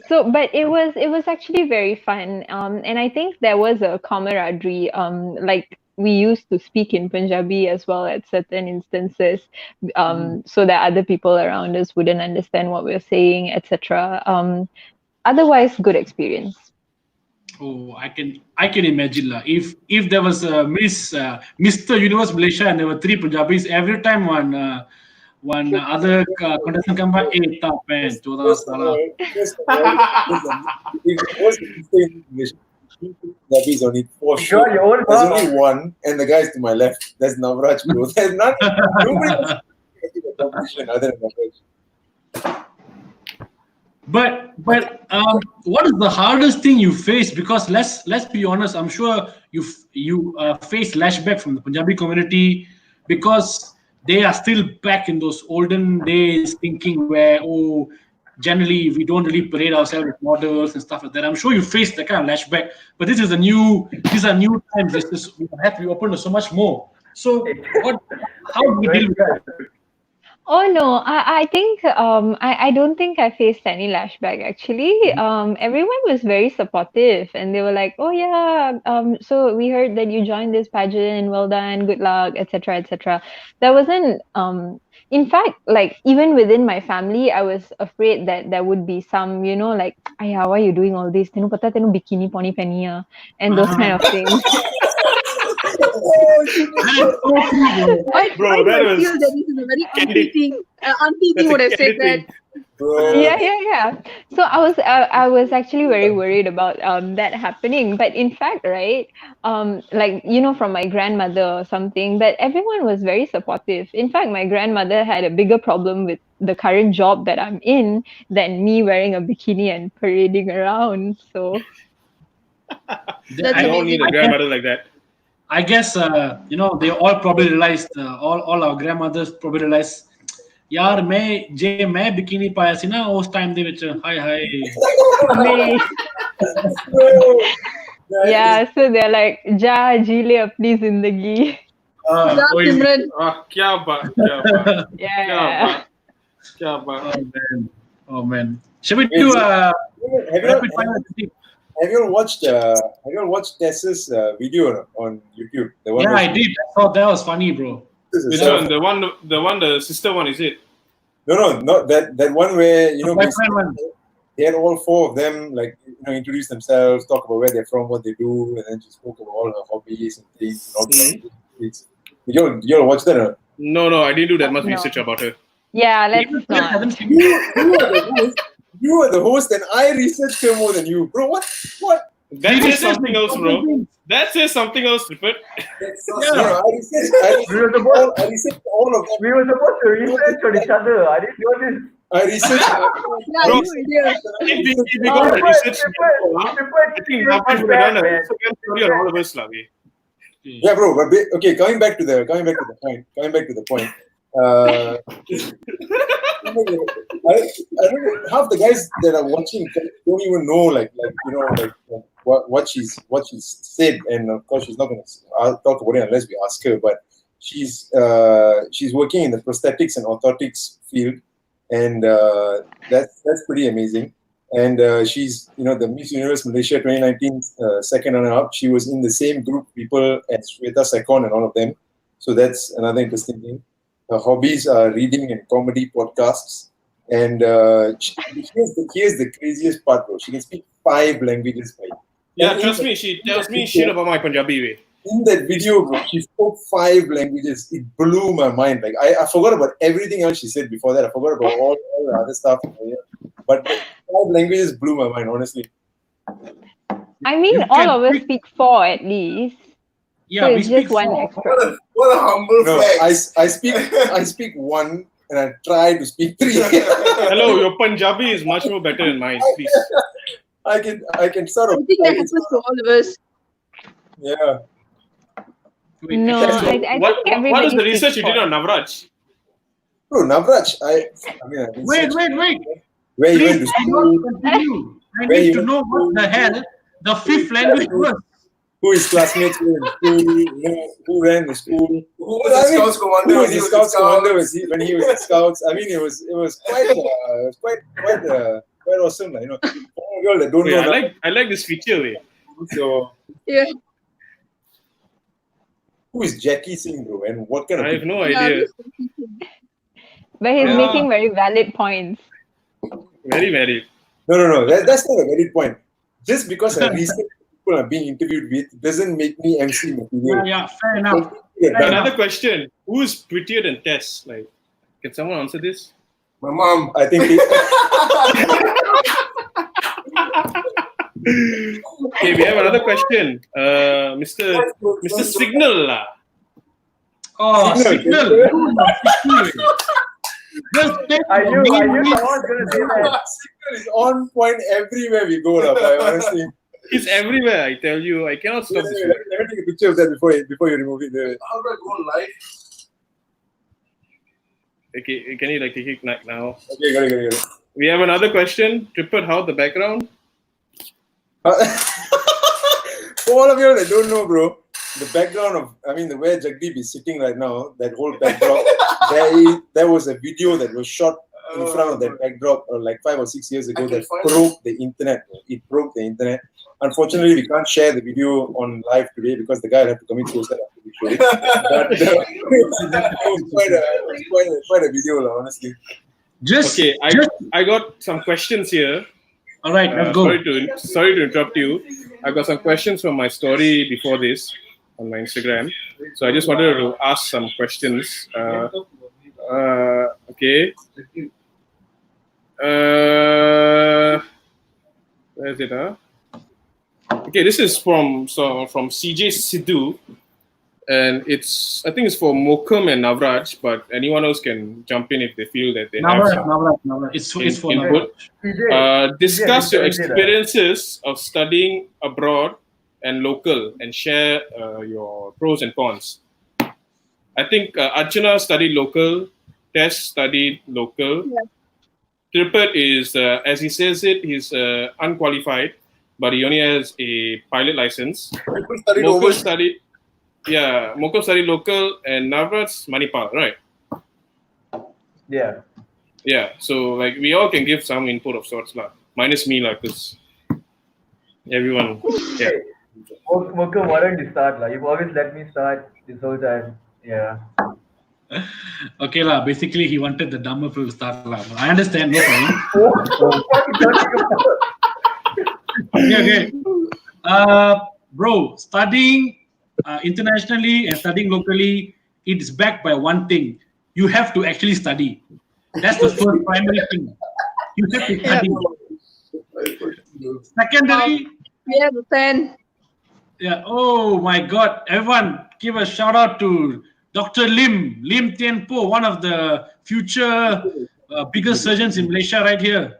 So, but it was actually very fun. And I think there was a camaraderie. Like we used to speak in Punjabi as well at certain instances, so that other people around us wouldn't understand what we're saying, etc. Otherwise, good experience. Oh, I can imagine lah. If there was a Mr. Universe Malaysia and there were 3 Punjabis, every time one other contestant come by, hey, top man, choda sala. Punjabi's only 4 Sure, sure. your own There's mom. only one, and the guy's to my left. That's Navraj, bro. There's nothing. Nobody else in the competition other than Navraj. But what is the hardest thing you face? Because let's be honest, I'm sure you face lashback from the Punjabi community because they are still back in those olden days thinking where generally we don't really parade ourselves with models and stuff like that. I'm sure you face that kind of lashback, but these are new times. We have to be open to so much more. So how do you deal with that? Oh no, I think I don't think I faced any lashback actually. Everyone was very supportive and they were like, oh yeah, so we heard that you joined this pageant, well done, good luck, etc. etc. There wasn't in fact, like even within my family, I was afraid that there would be some, like, Aya, why are you doing all this? Tenu pata tenu bikini poni pehniya and those kind of things. Bro, that was feel that this is a very auntie thing. Auntie thing would have said that. Yeah. So I was actually very worried about that happening. But in fact, right, like from my grandmother or something, but everyone was very supportive. In fact, my grandmother had a bigger problem with the current job that I'm in than me wearing a bikini and parading around. So I don't need a grandmother like that. I guess they all probably realized, all our grandmothers probably realized, यार मैं bikini पाया सी ना उस time दे विच हाय yeah, so they're like ja जी ले अपनी जिंदगी. क्या बात yeah. Oh man, shall we do rapid fire? Have you watched Tess's video on YouTube? The one I did. I thought that was funny, bro. Which one? The sister one, is it? No, not that one where one. They had all 4 of them introduce themselves, talk about where they're from, what they do, and then she spoke about all her hobbies and things. You watch that? Or? No, I didn't do that much No. research about her. Yeah, let's not. You are the host, and I researched her more than you, bro. What? That says something else, bro. That says something else, Rupert. No, I researched all of them. We were supposed to research on each other. I didn't know this. I researched. Yeah, Bro, you idiot. If we go to research, I think Navrat would have done a Instagram story on all of us, lah. Yeah, bro. But okay, coming back to the point. I don't know, half the guys that are watching don't even know what she's said, and of course she's not going to talk about it unless we ask her. But she's working in the prosthetics and orthotics field, and that's pretty amazing. And she's the Miss Universe Malaysia 2019 second runner-up. She was in the same group people as Shweta Sekon and all of them. So that's another interesting thing. Her hobbies are reading and comedy podcasts. And here's the craziest part, bro. She can speak 5 languages. Right? Yeah, trust me, she tells me shit about my Punjabi way. In that video, bro, she spoke 5 languages. It blew my mind. Like I forgot about everything else she said before that. I forgot about all the other stuff. But 5 languages blew my mind, honestly. I mean, all of us speak 4 at least. Yeah, So we it's speak just one 4. extra. What a humble No, flex. I speak 1 and I try to speak 3. Hello, your Punjabi is much more better than mine, please. I can sort of. I think that happens to all of us. Yeah. Wait, No, So, I think what everybody is the speaks research you did 4. on Navraj? Bro, Navraj, I mean, Wait. where you went Please to do not school, continue. I Where need you to know what the hell the 5th language was. who his classmates were in school, who ran the school. Who was the Scouts commander? Who was when he the was Scouts in commander Scouts? when he was in Scouts? I mean, it was quite awesome, for a girl that don't Wait, know. I like this feature way. So Yeah. who is Jackie Singh, bro? And what kind of I have no Yeah, idea. But he's Yeah. making very valid points. Very married. No. That's not a valid point. Just because I research people I'm being interviewed with doesn't make me MC material. Yeah, fair enough. Yeah, that- Another question: who is prettier than Tess? Like, can someone answer this? My mom. I think Okay, we have another question. Mr. Signal lah. Oh, Signal. Signal. Just take I knew the someone name. was going to say that. Signal is on point everywhere we go, boy, honestly. He's everywhere. I tell you, I cannot stop this. Let me take a picture of that before you remove it. How do I go live? Okay, can you take it now? Okay, got it. We have another question. Tripper, how the background? For all of you that don't know, bro, the background of, where Jagdeep is sitting right now, that whole backdrop, there was a video that was shot in front of that backdrop like 5 or 6 years ago that broke the internet. It broke the internet. Unfortunately, we can't share the video on live today because the guy will have to commit suicide after we show it. But it was quite a video, honestly. Okay, I got some questions here. All right, let's go. Sorry to interrupt you. I got some questions from my story before this on my Instagram. So I just wanted to ask some questions. Okay. Where is it? Okay, this is from CJ Sidhu, and I think it's for Mokum and Navraj, but anyone else can jump in if they feel that they have some Navrat. It's for input. Navrat. Discuss your experiences of studying abroad and local, and share your pros and cons. I think Archana studied local, Tess studied local. Yeah. Tripper is, as he says it, he's unqualified, but he only has a pilot license. Mokum studied local, and Navrat's Manipal, right? Yeah. Yeah, so we all can give some input of sorts, minus me, because everyone. Yeah. Mokum, why don't you start? You've always let me start this whole time. Yeah. Okay, basically he wanted the dumber to start. I understand, no problem. What are you talking about? Okay. Bro, studying internationally and studying locally, it's backed by one thing: you have to actually study. That's the first primary thing. You have to study. Secondary, Yeah, the fan. yeah. Oh my God! Everyone, give a shout out to Dr. Lim Tian Po, one of the future biggest surgeons in Malaysia, right here.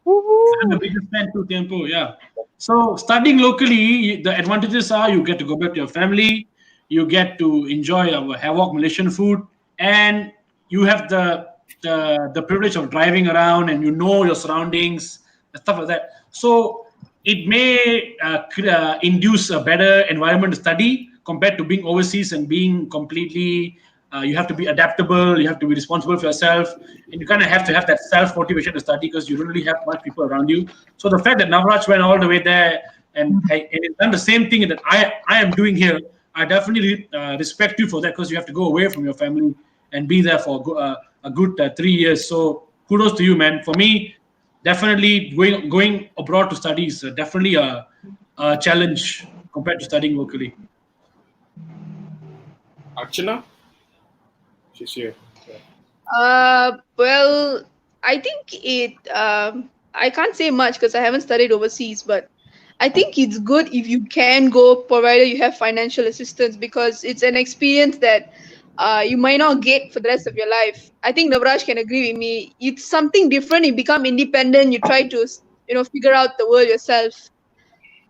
I'm the biggest fan to Tian Po. Yeah. So studying locally, the advantages are you get to go back to your family, you get to enjoy our havoc Malaysian food, and you have the privilege of driving around and you know your surroundings and stuff like that. So it may induce a better environment to study compared to being overseas and being completely. You have to be adaptable. You have to be responsible for yourself, and you kind of have to have that self motivation to study because you don't really have much people around you. So the fact that Navraj went all the way there and it's done the same thing that I am doing here, I definitely respect you for that because you have to go away from your family and be there for a good 3 years. So kudos to you, man. For me, definitely going abroad to study is definitely a challenge compared to studying locally. Archana? She's here. Well, I think I can't say much because I haven't studied overseas, but I think it's good if you can go, provided you have financial assistance, because it's an experience that you might not get for the rest of your life. I think Navraj can agree with me. It's something different. You become independent. You try to, figure out the world yourself.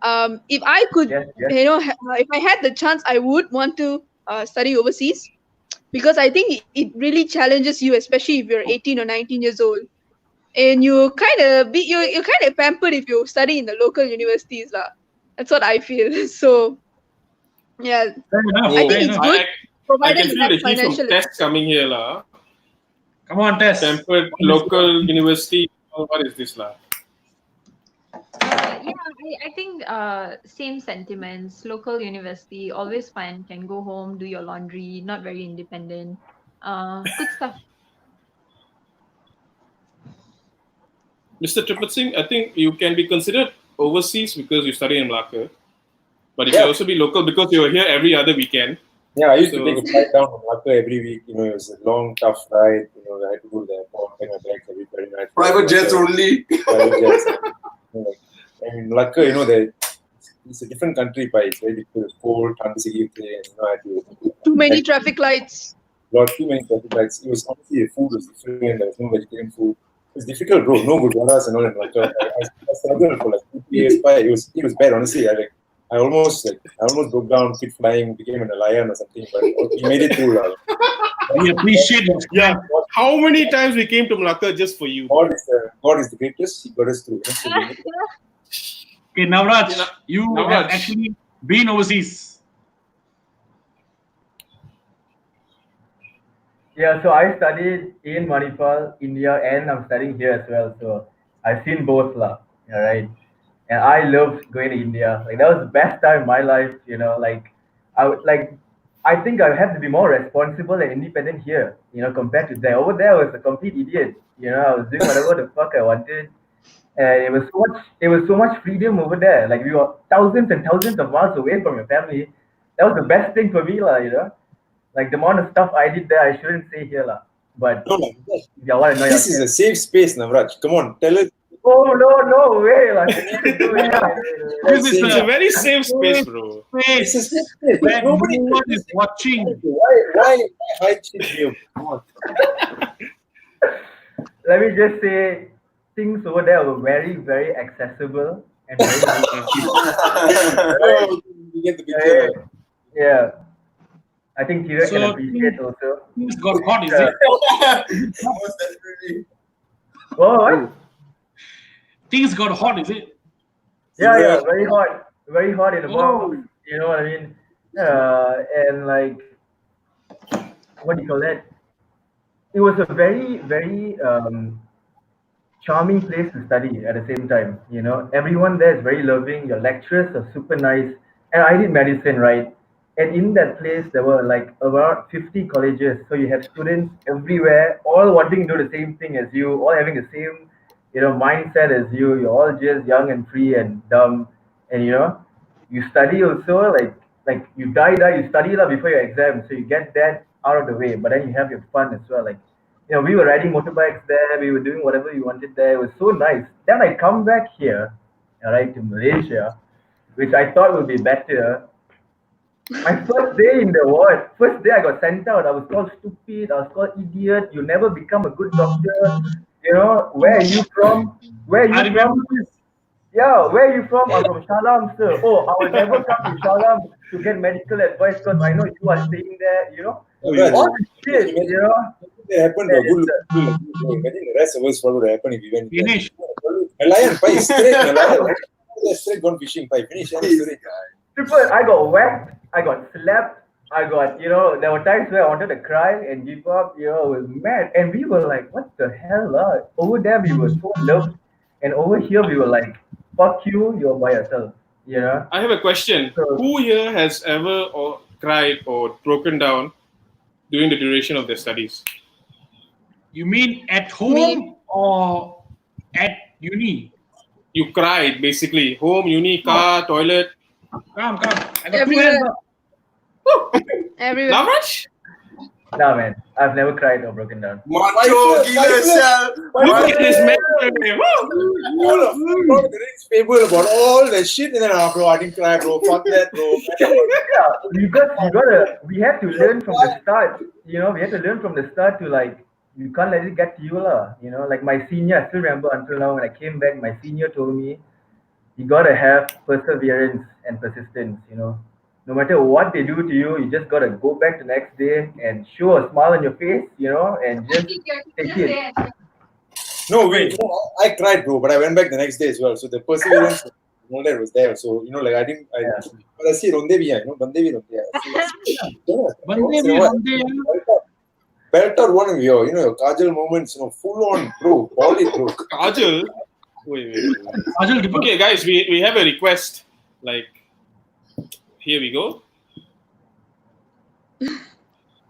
If I could, if I had the chance, I would want to study overseas, because I think it really challenges you, especially if you're 18 or 19 years old. And you're kind of pampered if you study in the local universities. That's what I feel. So, yeah. I think it's good. I can feel the heat from Tess coming here. Come on, Tess. Pampered local university. What is this? I think same sentiments. Local university, always fun. Can go home, do your laundry, not very independent. Good stuff. Mr. Tripat Singh, I think you can be considered overseas because you study in Malacca. But you can also be local because you're here every other weekend. Yeah, I used to take a flight down from Malacca every week. It was a long, tough ride. I had to go to the airport, take my bags every very night. Private jets only. Private jets. And in Malacca, it's a different country. It's very difficult. It's cold, too many traffic lights. Too many traffic lights. It was honestly, the food was different. There was no vegetarian food. It's difficult, bro. No gurdwaras and all in Malacca. I struggled for 2 years. It was bad, honestly. I almost broke down, quit flying, became an lion or something, but we made it through. We appreciate it. Yeah. How many times we came to Malacca just for you? God is the greatest. He got us through. Okay, Navraj, you have actually been overseas. Yeah, so I studied in Manipal, India, and I'm studying here as well. So I've seen both, right? And I loved going to India. That was the best time in my life. I think I have to be more responsible and independent here. Compared to there. Over there, I was a complete idiot. I was doing whatever the fuck I wanted, and it was so much freedom over there. We were thousands and thousands of miles away from your family. That was the best thing for me, the amount of stuff I did there, I shouldn't say here, But this is a safe space, Navraj. Come on, tell us. Oh no way! It's a very safe space, bro. It's a safe space. Nobody is watching. Why hide shit here? Come on. Let me just say, things over there were very, very accessible and very You get the picture. Yeah. I think Tira can appreciate also. Things got hot, is it? Most definitely. What? Things got hot, is it? Yeah, very hot. Very hot in the box. You know what I mean? And what do you call that? It was a very, very charming place to study at the same time. Everyone there is very loving. Your lecturers are super nice. And I did medicine, right? And in that place, there were about 50 colleges. So you have students everywhere, all wanting to do the same thing as you, all having the same, mindset as you. You're all just young and free and dumb. And, you study also, like you you study before your exam, so you get that out of the way, but then you have your fun as well. Like, we were riding motorbikes there, we were doing whatever we wanted there. It was so nice. Then I come back here, all right, to Malaysia, which I thought would be better. My first day in the ward, first day I got sent out. I was called stupid. I was called idiot. You never become a good doctor. Where are you from? Where are you from? Yeah, where are you from? I'm from Shalam, sir. Oh, I will never come to Shalam to get medical advice because I know you are staying there. All this shit, It happened to a good look. Imagine the rest of us what would happen if we went Finish. Lion, five straight, straight gone fishing, five finish. Triple, I got whacked, I got slapped, I got, there were times where I wanted to cry and give up, it was mad. And we were like, what the hell? Over there, we were so loved. And over here, we were like, fuck you, you're by yourself. I have a question. Who here has ever cried or broken down during the duration of their studies? You mean at home or at uni? You cried, basically. Home, uni, car, toilet. Come. I got 2 hands up. Everywhere. Navraj? Nah, man. I've never cried or broken down. Macho, gila, sial. Look at this man. Lord of the Rings fable about all that shit, and then bro, I didn't cry, bro. Fuck that, bro. Yeah, we have to learn from the start. We have to learn from the start to like, you can't let it get to you, like my senior, I still remember until now when I came back, my senior told me, you gotta have perseverance and persistence, No matter what they do to you, you just gotta go back the next day and show a smile on your face, and just take it. No, wait. I cried, bro, but I went back the next day as well. So the perseverance, all that was there. So like I didn't. But I see Rondevi, Bandevi Belt out one of your, your Kajal moments, full on, bro, all it, bro. Kajal? Wait. Okay, guys, we have a request. Like, here we go.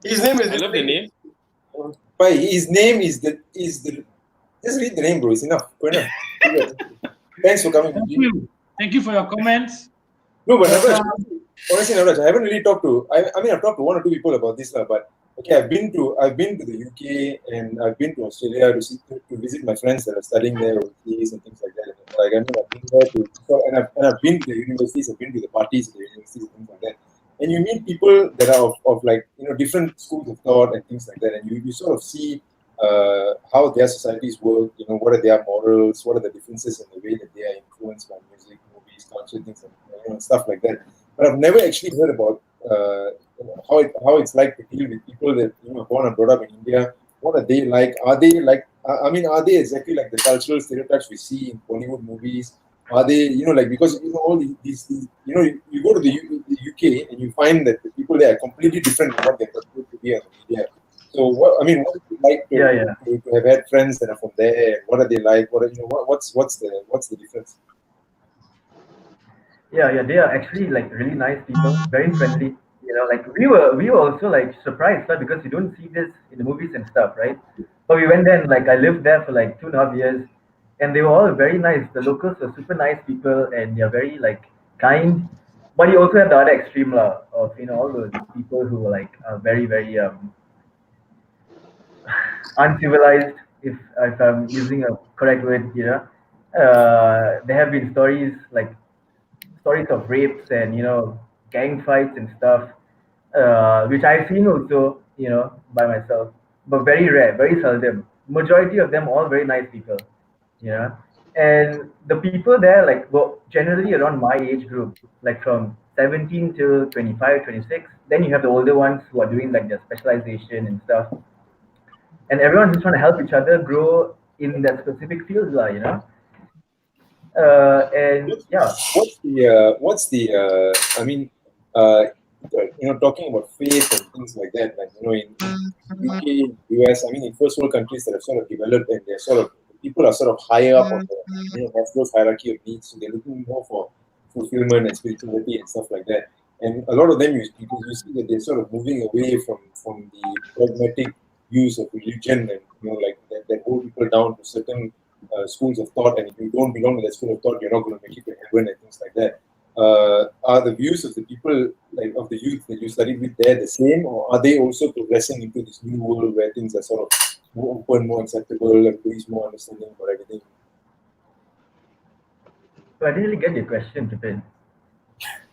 His name is. I love the name. But his name is the. Just read the name, bro. It's enough. Thanks for coming. Thank you for your comments. No, but honestly, Navraj, I haven't really talked to. I mean, I've talked to 1 or 2 people about this, but okay, I've been to the UK and I've been to Australia to visit my friends that are studying there overseas and things like that. Like I've been there and I've been to the universities. I've been to the parties at the universities and things like that. And you meet people that are of like different schools of thought and things like that, and you sort of see how their societies work. What are their morals? What are the differences in the way that they are influenced by music, movies, culture, things and stuff like that. But I've never actually heard about how it's like to deal with people that are born and brought up in India. What are they like? Are they like? Are they exactly like the cultural stereotypes we see in Bollywood movies? Are they like, because all these you go to the UK and you find that the people there are completely different from what they're perceived to be in India. So what is it like to have had friends that are from there? What are they like? What's the difference? Yeah, they are actually like really nice people, very friendly. Like we were also like surprised, because you don't see this in the movies and stuff, right? But we went there and like I lived there for like 2.5 years, and they were all very nice. The locals were super nice people, and they're very like kind. But you also have the other extreme of all those people who like are very very uncivilized, if I'm using a correct word here. There have been stories of rapes and gang fights and stuff, which I've seen also by myself, but very rare, very seldom. Majority of them all very nice people, and the people there were generally around my age group, like from 17 to 25, 26. Then you have the older ones who are doing like their specialization and stuff, and everyone's just trying to help each other grow in that specific field, and yeah. What's the I mean, talking about faith and things like that, like in UK, US, I mean, in first world countries that have sort of developed, and they're sort of, people are sort of higher up on the Maslow's hierarchy of needs, so they're looking more for fulfillment and spirituality and stuff like that. And a lot of them, you see that they're sort of moving away from the pragmatic use of religion, and like that hold people down to certain schools of thought, and if you don't belong to that school of thought, you're not going to make it to heaven and things like that. are the views of the people, like of the youth that you studied with there, the same, or are they also progressing into this new world where things are sort of more open, more acceptable, and please more understanding for everything? So I didn't really get your question, Tipen.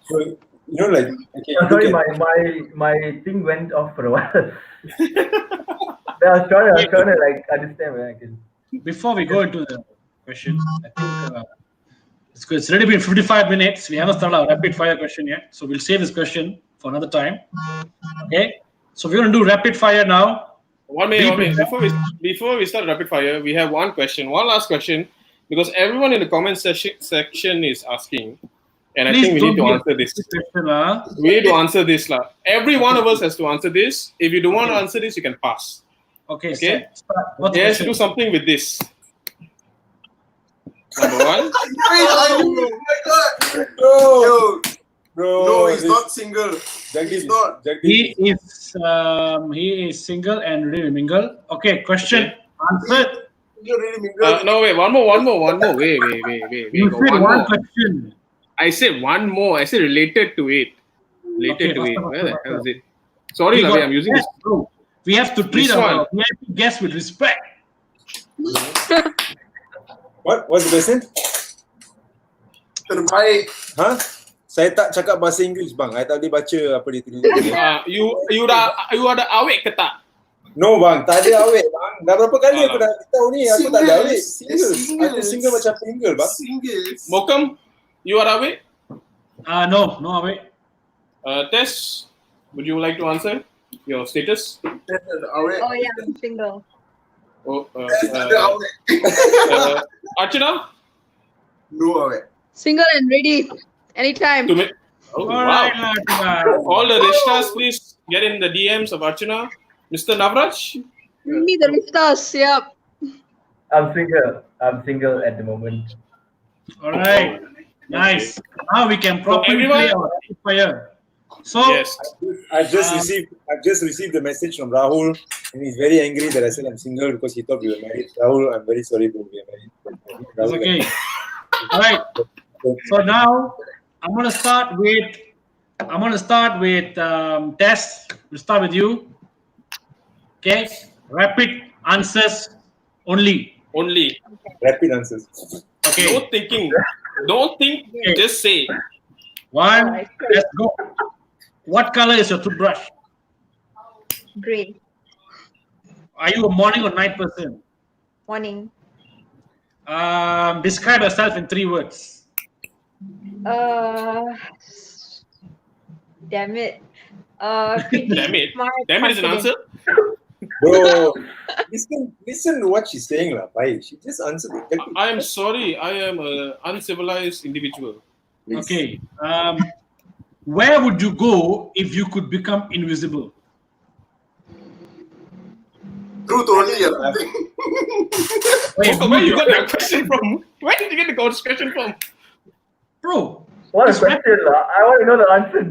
So like okay, Sorry, my thing went off for a while. I was trying to like understand where I can. Before we go into the question, I think it's already been 55 minutes. We haven't started our rapid fire question yet, so we'll save this question for another time. Okay, so we're going to do rapid fire now. One minute. Before we start rapid fire, we have one last question, because everyone in the comment section is asking, and Please I think we need to answer this. We need to answer this. Every one of us has to answer this. If you don't want to answer this, you can pass. Okay. Let's do something with this. Number one. No, he's not single. He's not. He is single and ready to mingle. Okay, question answered. No, wait, one more. Wait. You said one question. I said one more. I said related to it. Where the hell is it? Sorry, Lavi, I'm using this. Bro. We have to treat our VIP guests with respect. What's the question? Terbaik. Huh? Saya tak cakap bahasa Inggeris, bang. Saya tak boleh baca apa dia tulis. You ada awet ke tak? No, bang. Tak ada awet, bang. Dah berapa kali aku dah tahu ni, aku tak ada awet. Aku single macam single, bang. Mokam, you are awet? No awet. Tess, would you like to answer your status? Oh yeah, I'm single. Archana? No awet. Single and ready anytime. Wow. All the Rishtas, please get in the DMs of Archana. Mr. Navraj? Bring me the Rishtas, yep. I'm single at the moment. All right. Nice. Now we can properly play our rapid fire. So yes. I've just received a message from Rahul, and he's very angry that I said I'm single because he thought we were married. Rahul, I'm very sorry, bro. We are married. It's okay. All right. So now I'm gonna start with Tess. We'll start with you. Okay. Rapid answers only. Rapid answers. Okay. Don't think. Okay. Just say. One. Let's go. What color is your toothbrush? Grey. Are you a morning or night person? Morning. Describe yourself in 3 words. Damn it. Damn it is an answer. Bro, listen to what she's saying, lah. She just answered it. I am sorry. I am an uncivilized individual. Okay. Where would you go if you could become invisible? Truth only. Wait, where you got that question from? Where did you get the question from? Bro. What a question, I want to know the answer.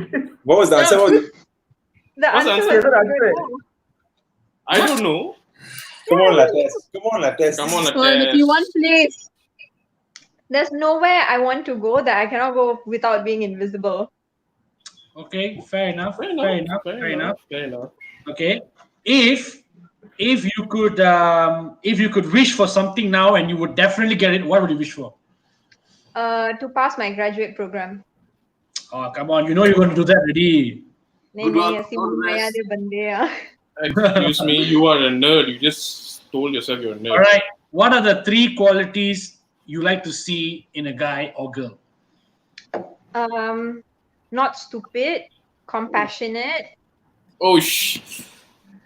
What was the answer? The What's the answer answer? I don't know. Come on, Tess. If you want place. There's nowhere I want to go that I cannot go without being invisible. Okay, fair enough. Okay, if you could wish for something now and you would definitely get it, what would you wish for? To pass my graduate program. Oh, come on, you know you're going to do that already. Excuse me, you are a nerd. You just told yourself you're a nerd. All right, what are the 3 qualities you like to see in a guy or girl? Not stupid, compassionate. Oh,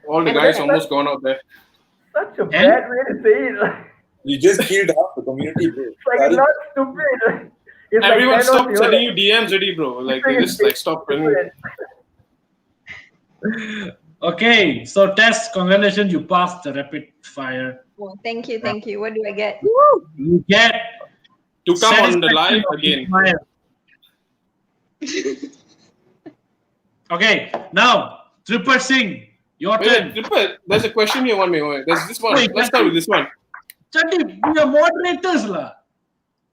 all the guys almost gone out there. Such a bad way to say it. You just killed half the community, bro. It's like not stupid. It's Everyone like stop sending you DMs already, bro. Like they just like stop bringing. Okay, so Tess, congratulations, you passed the rapid fire. Oh, thank you. What do I get? You get to come on the live again. Okay, now Triple Singh, your turn. Triple, there's a question here. One minute. There's this one. Let's start with this one. Chandi, we are moderators, la.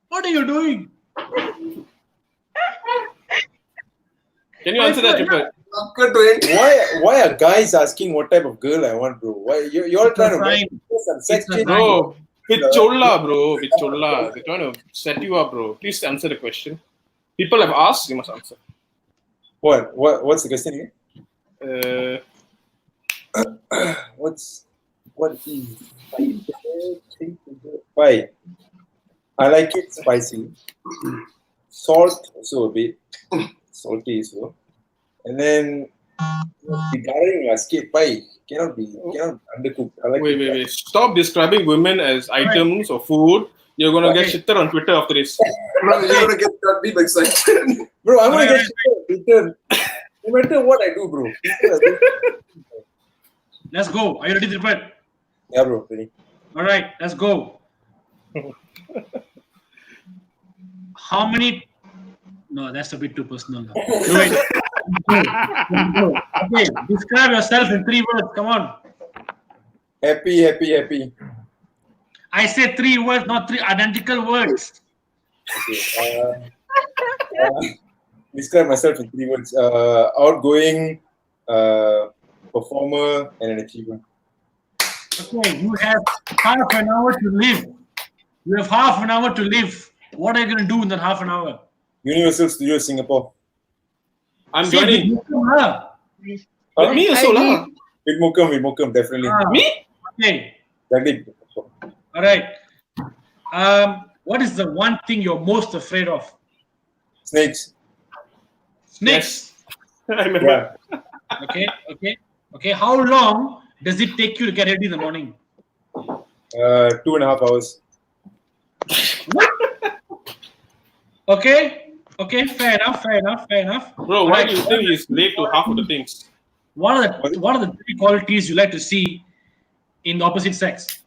What are you doing? Can you answer that, Triple? Uncle 20. Why are guys asking what type of girl I want, bro? Why you all trying to Fine. make some sex It's a change? Bro, Pichola, bro. Pichola. They're trying to set you up, bro. Please answer the question. People have asked, you must answer. What's the question again? What is pie? I like it spicy. Salt also a bit salty so. And then the garing skate pie cannot undercooked. I like Wait. Stop describing women as items or food. You're gonna get shitted on Twitter after this. Bro, you're gonna get that deep excited. Bro, I'm gonna get shitted on Twitter. No matter what I do, bro. Let's go. Are you ready, Triple? Yeah, bro. Ready. All right, let's go. How many? No, that's a bit too personal now. Wait. Okay, describe yourself in 3 words. Come on. Happy. I said 3 words, not 3 identical words. Okay. Describe myself in 3 words. Outgoing, performer, and an achiever. Okay, you have half an hour to live. What are you going to do in that half an hour? Universal Studios Singapore. I'm joining. With Me also, lah. With Mukam, definitely. Me? Okay. Exactly. All right. What is the one thing you're most afraid of? Snakes. Snakes. I remember. Yeah. Okay. How long does it take you to get ready in the morning? 2.5 hours. Okay. Fair enough. Bro, why do you think he's late to half of the things? What are the 3 qualities you like to see in the opposite sex?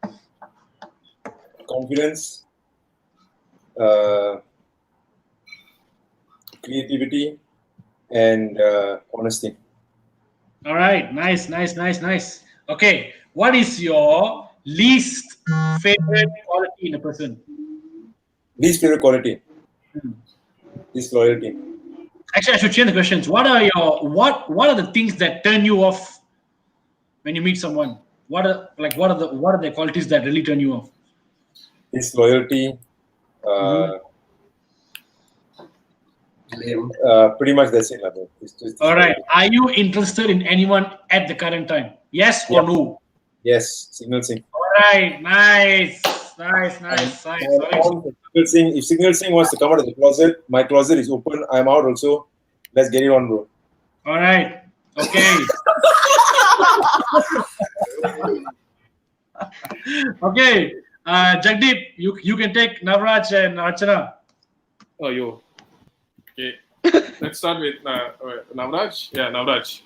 Confidence, creativity, and honesty. All right, nice. Okay, what is your least favorite quality in a person? Least favorite quality. Disloyalty. Actually, I should change the questions. What are the things that turn you off when you meet someone? What are the qualities that really turn you off? Disloyalty. Pretty much that's it. All right. Are you interested in anyone at the current time? Yes or no? Yes. Signal Singh. All right. Nice. If Signal Singh wants to come out of the closet, my closet is open. I'm out also. Let's get it on, bro. All right. Okay. Okay. Jagdeep, you can take Navraj and Archana. Oh, yo. Okay. Let's start with Navraj. Yeah, Navraj.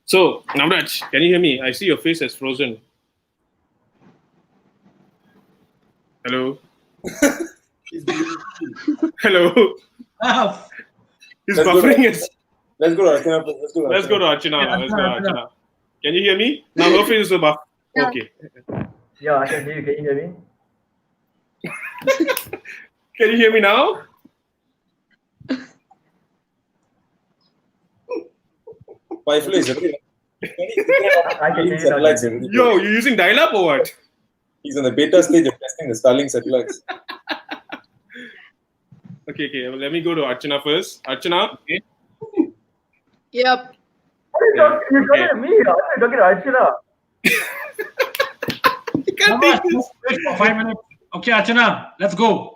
So, Navraj, can you hear me? I see your face has frozen. Hello? Hello? He's buffering us. Let's go to Archana. Let's go to Archana. Can you hear me? Now her face is a buff. Yeah. Okay. Yeah, I can hear you. Can you hear me? Can you hear me now? My face is I can hear you now. Yo, you using dial-up or what? He's on the beta stage of testing the Starlink satellites. Okay. Well, let me go to Archana first. Archana, okay. Yep. You're talking to me. You're talking to Archana. Navraj, let's wait for 5 minutes. Okay, Archana, let's go.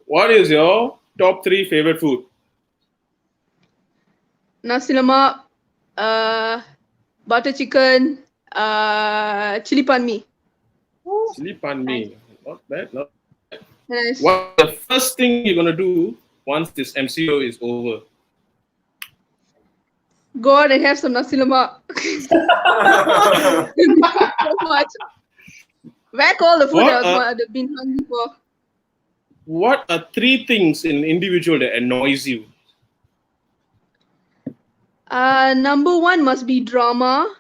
What is your top 3 favorite food? Nasi lemak, butter chicken, chili pan mee. Chili pan mee. Not bad. Nice. What's the first thing you're gonna do once this MCO is over? Go out and have some nasi lemak. So much. Whack all the food I've been hungry for. What are 3 things in an individual that annoys you? Number 1 must be drama.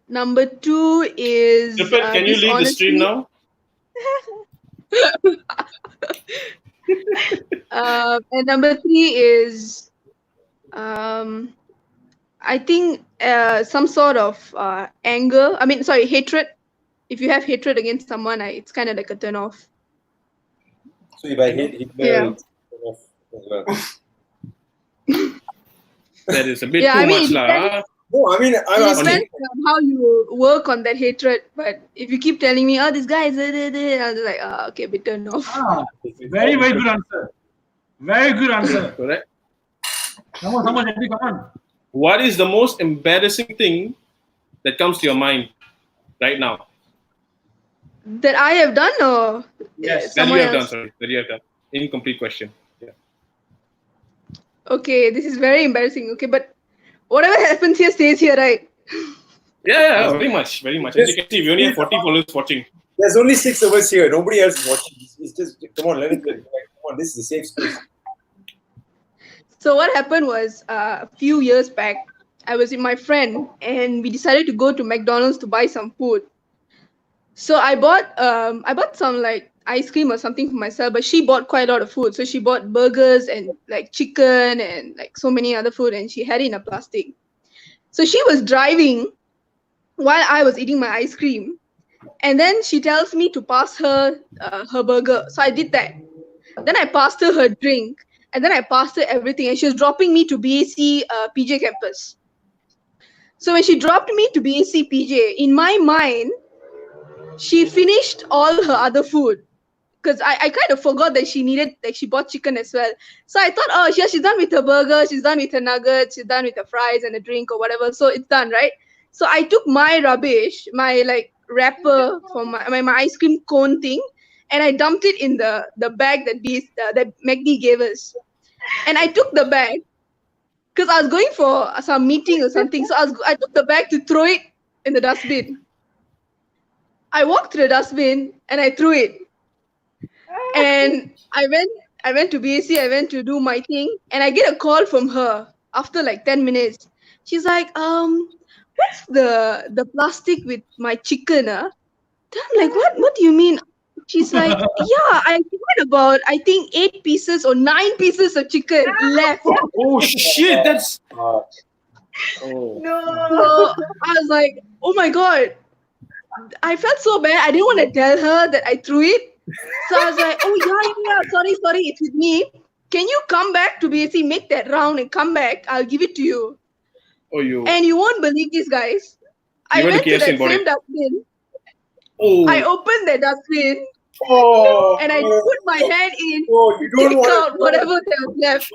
Number 2 is Triple, can you leave the stream now? And number 3 is, I think some sort of anger. Hatred. If you have hatred against someone, it's kind of like a turn off. So if I hate Hitler, Yeah. it's turn off as well. That is a bit Yeah, too I mean, much, lah. No, I mean, I'm It asking. depends on how you work on that hatred. But if you keep telling me, oh, this guy is, I'll be like, okay, a bit turned off. Very, very good answer. Very good answer. Correct. Come on, Jeffrey, come on. What is the most embarrassing thing that comes to your mind right now? That I have done, or That someone you have done. else? Sorry, that you have done. Incomplete question. Yeah. Okay, this is very embarrassing. Okay, but whatever happens here stays here, right? Yeah, very much, very much. As you can see, we only have 40 followers watching. There's only 6 of us here. Nobody else is watching. It's just, come on, let it go. Come on, this is a safe space. So what happened was a few years back, I was with my friend and we decided to go to McDonald's to buy some food. So I bought some like ice cream or something for myself, but she bought quite a lot of food. So she bought burgers and like chicken and like so many other food, and she had it in a plastic. So she was driving while I was eating my ice cream, and then she tells me to pass her her burger. So I did that. Then I passed her drink, and then I passed her everything, and she was dropping me to BAC PJ campus. So when she dropped me to BAC PJ, in my mind, she finished all her other food, because I kind of forgot that she bought chicken as well. So I thought, oh, she's done with her burger, she's done with her nuggets, she's done with her fries and a drink or whatever. So it's done, right? So I took my rubbish, my like wrapper for my ice cream cone thing, and I dumped it in the bag that McD gave us. And I took the bag because I was going for some meeting or something. So I took the bag to throw it in the dustbin. I walked to the dustbin and I threw it. And I went to BAC, I went to do my thing, and I get a call from her after like 10 minutes. She's like, what's the plastic with my chicken? Then I'm like, what do you mean? She's like, yeah, I had about, I think 8 pieces or 9 pieces of chicken left. Oh shit, that's No. So I was like, oh my God. I felt so bad. I didn't want to tell her that I threw it. So I was like, oh yeah, sorry, it's with me. Can you come back to BAC, make that round and come back? I'll give it to you. oh you. And you won't believe this, guys. I went went to to KFC that and bought same it. dustbin. Oh. I opened the dustbin Oh, and I put my hand in, oh, you don't take want out whatever that was left.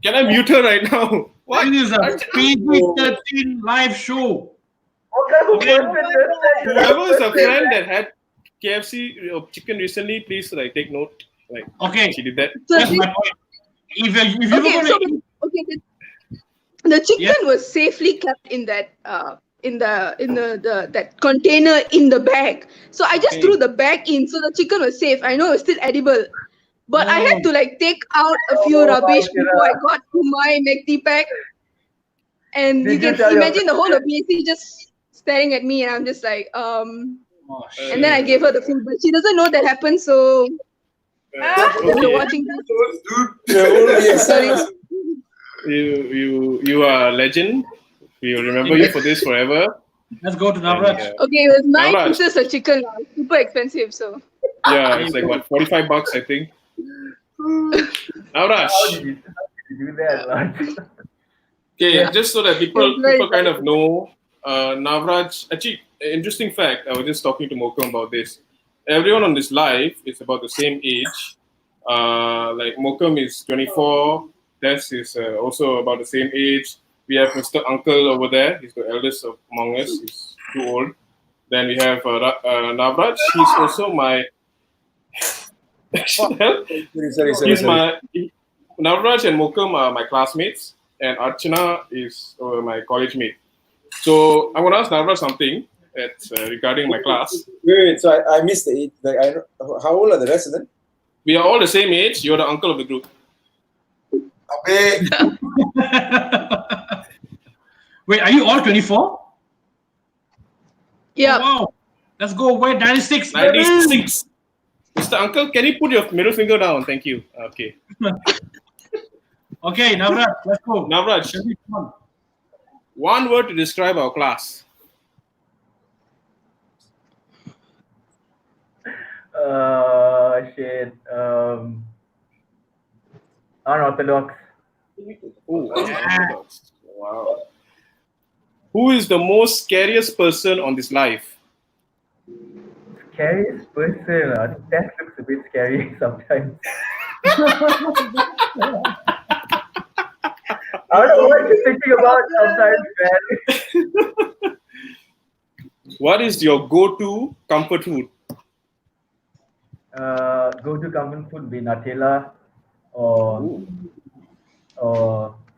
Can I mute her right now? What? This is a PG-13 live show. What kind of Okay. person does that? Whoever is a friend that had KFC chicken recently, please like take note. Like Okay, she did that. So that's this- my point. If you were okay, going so to the chicken was safely kept in that that container in the bag. So I just Okay. threw the bag in, so the chicken was safe. I know it was still edible, but I had to like take out a few rubbish before I got to my McD pack. And Did you you can tell your imagine the whole of BAC just staring at me, and I'm just like, Oh, and then I gave her the food, but she doesn't know that happened. So if you're Okay. watching this, Sorry. You are a legend. We will remember you for this forever. let's go to Navraj. okay, it was 9 Navraj. pieces of chicken, super expensive. So Yeah, it's like what, $45, I think. Navraj. How did you do that, Raj? Okay, just so that people It's very kind of know, Navraj. Actually, interesting fact. I was just talking to Mokum about this. Everyone on this live is about the same age. Like Mokum is 24. Des is also about the same age. We have Mr. Uncle over there. He's the eldest among us. He's too old. Then we have Navraj. He's also my. Sorry. He's Navraj and Mokum are my classmates, and Archana is my college mate. So I want to ask Navraj something that's regarding my class. Wait, so I missed the age. Like, how old are the rest of them? We are all the same age. You're the uncle of the group. Okay. Wait, are you all 24? yeah, Oh, wow. Let's go. Wait, 96. 96. Mr. Uncle, can you put your middle finger down? Thank you. Okay. Okay, Navraj, let's go. Navraj, Come on. one word to describe our class. Shit. Unorthodox. Oh, unorthodox. Wow. Who is the most scariest person on this life? Scariest person. That looks a bit scary sometimes. I don't know what you're thinking about sometimes, man. What is your go-to comfort food? Go-to comfort food would be Nutella or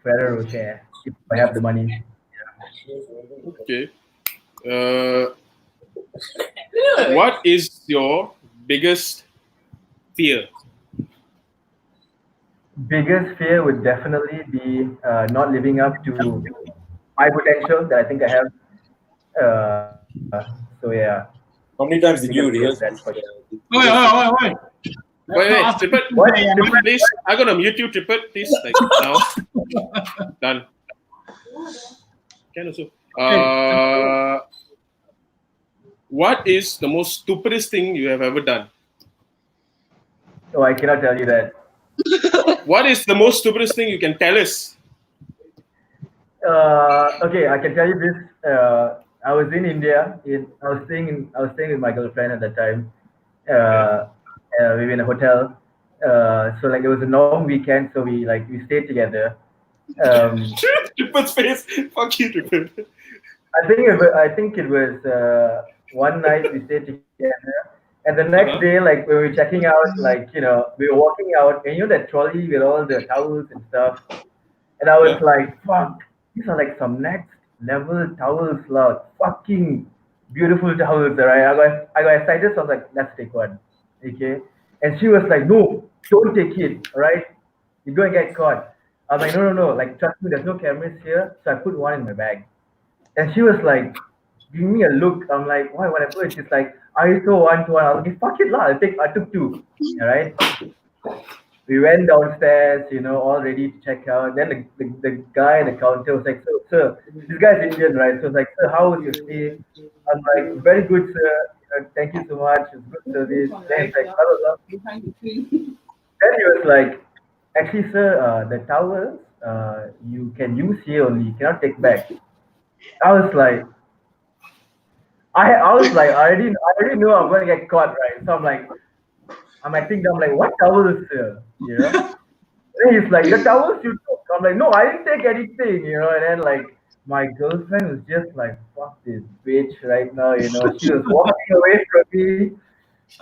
Ferrero Rocher if I have the money. Okay. What is your biggest fear? Biggest fear would definitely be not living up to my potential that I think I have. So yeah. How many times did you rehearse? That's for sure. Wait. Wait, Trippet. What? Please, I'm gonna mute you, Trippet. Please, like now. Done. Can also. What is the most stupidest thing you have ever done? Oh, I cannot tell you that. What is the most stupidest thing you can tell us? Okay, I can tell you this. I was in India. I was staying with my girlfriend at that time. We were in a hotel. So like it was a long weekend, so we stayed together. Trippet's face. Fuck you, Trippet. I think it was one night we stayed together, and the next day, like when we were checking out, we were walking out, and that trolley with all the towels and stuff, and I was like, "Fuck, these are like some next level towels, lah, fucking beautiful towels, right?" I got excited, so I was like, "Let's take one," okay, and she was like, "No, don't take it, all right? You're gonna get caught." I was like, "No, like trust me, there's no cameras here," so I put one in my bag. And she was like, giving me a look. I'm like, why? What happened? She's like, I saw one to one. I was like, fuck it, lah. I took two. All right. We went downstairs, all ready to check out. Then the guy at the counter was like, sir, this guy's Indian, right? So I was like, sir, how was your stay? I'm like, very good, sir. Thank you so much. It's good service. Then he's like, blah. Then he was like, actually, sir, the towels you can use here only. You cannot take back. I was like, I already know I'm gonna get caught, right? So I'm acting dumb, like, what towels, sir? Then he's like, the towels you took. I'm like, no, I didn't take anything, and then like my girlfriend was just like, fuck this bitch right now, She was walking away from me,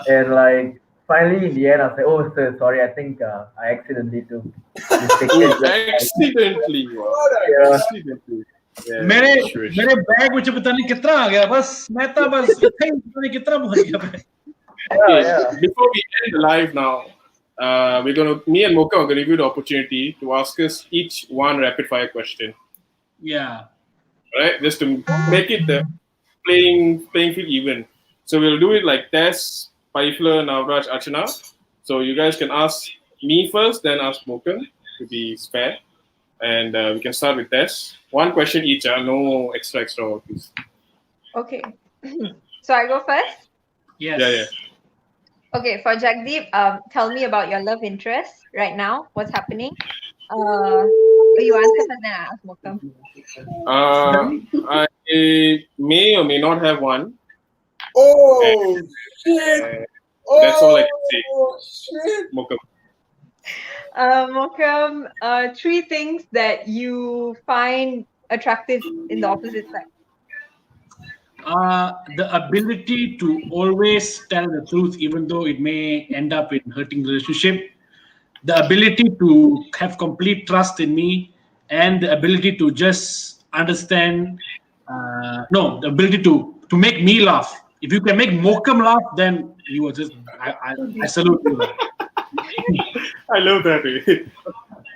and like finally in the end I was like, oh sir, sorry, I think I accidentally took Accidentally. Yeah. Accidentally. मेरे bag में पता नहीं कितना आ गया बस मैं तो बस पता नहीं कितना भर गया Okay, before we end the live now, me and Mocha are gonna give you the opportunity to ask us each one rapid fire question. Yeah. Right? Just to make it the playing field even. So we'll do it like Tess, Paifla, Navraj, Archana. So you guys can ask me first, then ask Mocha to be fair. And we can start with Tess. One question each, no extra, please. Okay. So I go first? Yes. Yeah. Okay, for Jagdeep, tell me about your love interest right now. What's happening? You answer first, then I ask Mokam. I may or may not have one. Oh, shit. That's all I can say. Shit. Mokam. Mokam, 3 things that you find attractive in the opposite sex. The ability to always tell the truth, even though it may end up in hurting the relationship. The ability to have complete trust in me, and the ability to just understand. The ability to make me laugh. If you can make Mokam laugh, then you are just I salute you. I love that.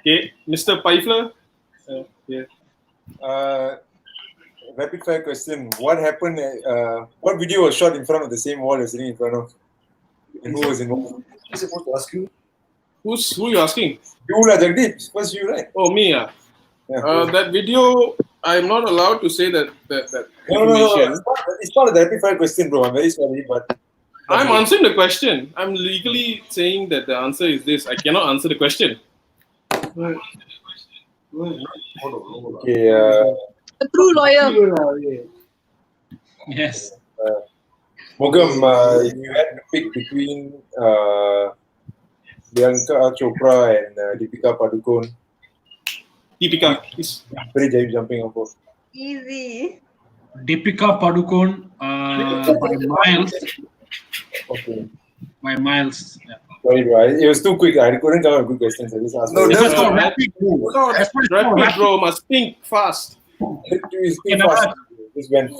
Okay, Mr. Paifla. Rapid fire question. What happened? What video was shot in front of the same wall you're sitting in front of? And who was involved? I'm supposed to ask you. Who you asking? You lah, Jagdeep. First you, right? Oh, me. Yeah. That video, I'm not allowed to say that No. information. It's not a rapid fire question, bro. I'm very sorry, but I'm answering the question. I'm legally saying that the answer is this. I cannot answer the question. okay. A true lawyer. Yes. Mogam, if you had to pick between Priyanka Chopra and Deepika Padukone, Deepika, please. very jumping off. Easy. Deepika Padukone by miles. Okay. By miles. Yeah. Sorry, bro. It was too quick. I couldn't come up with good questions. I just asked. No, This that's is called not- rapid, bro. That's what it's called, Rapid, rapid. bro. Must think fast. It's too Okay, fast. Navraj. Just went.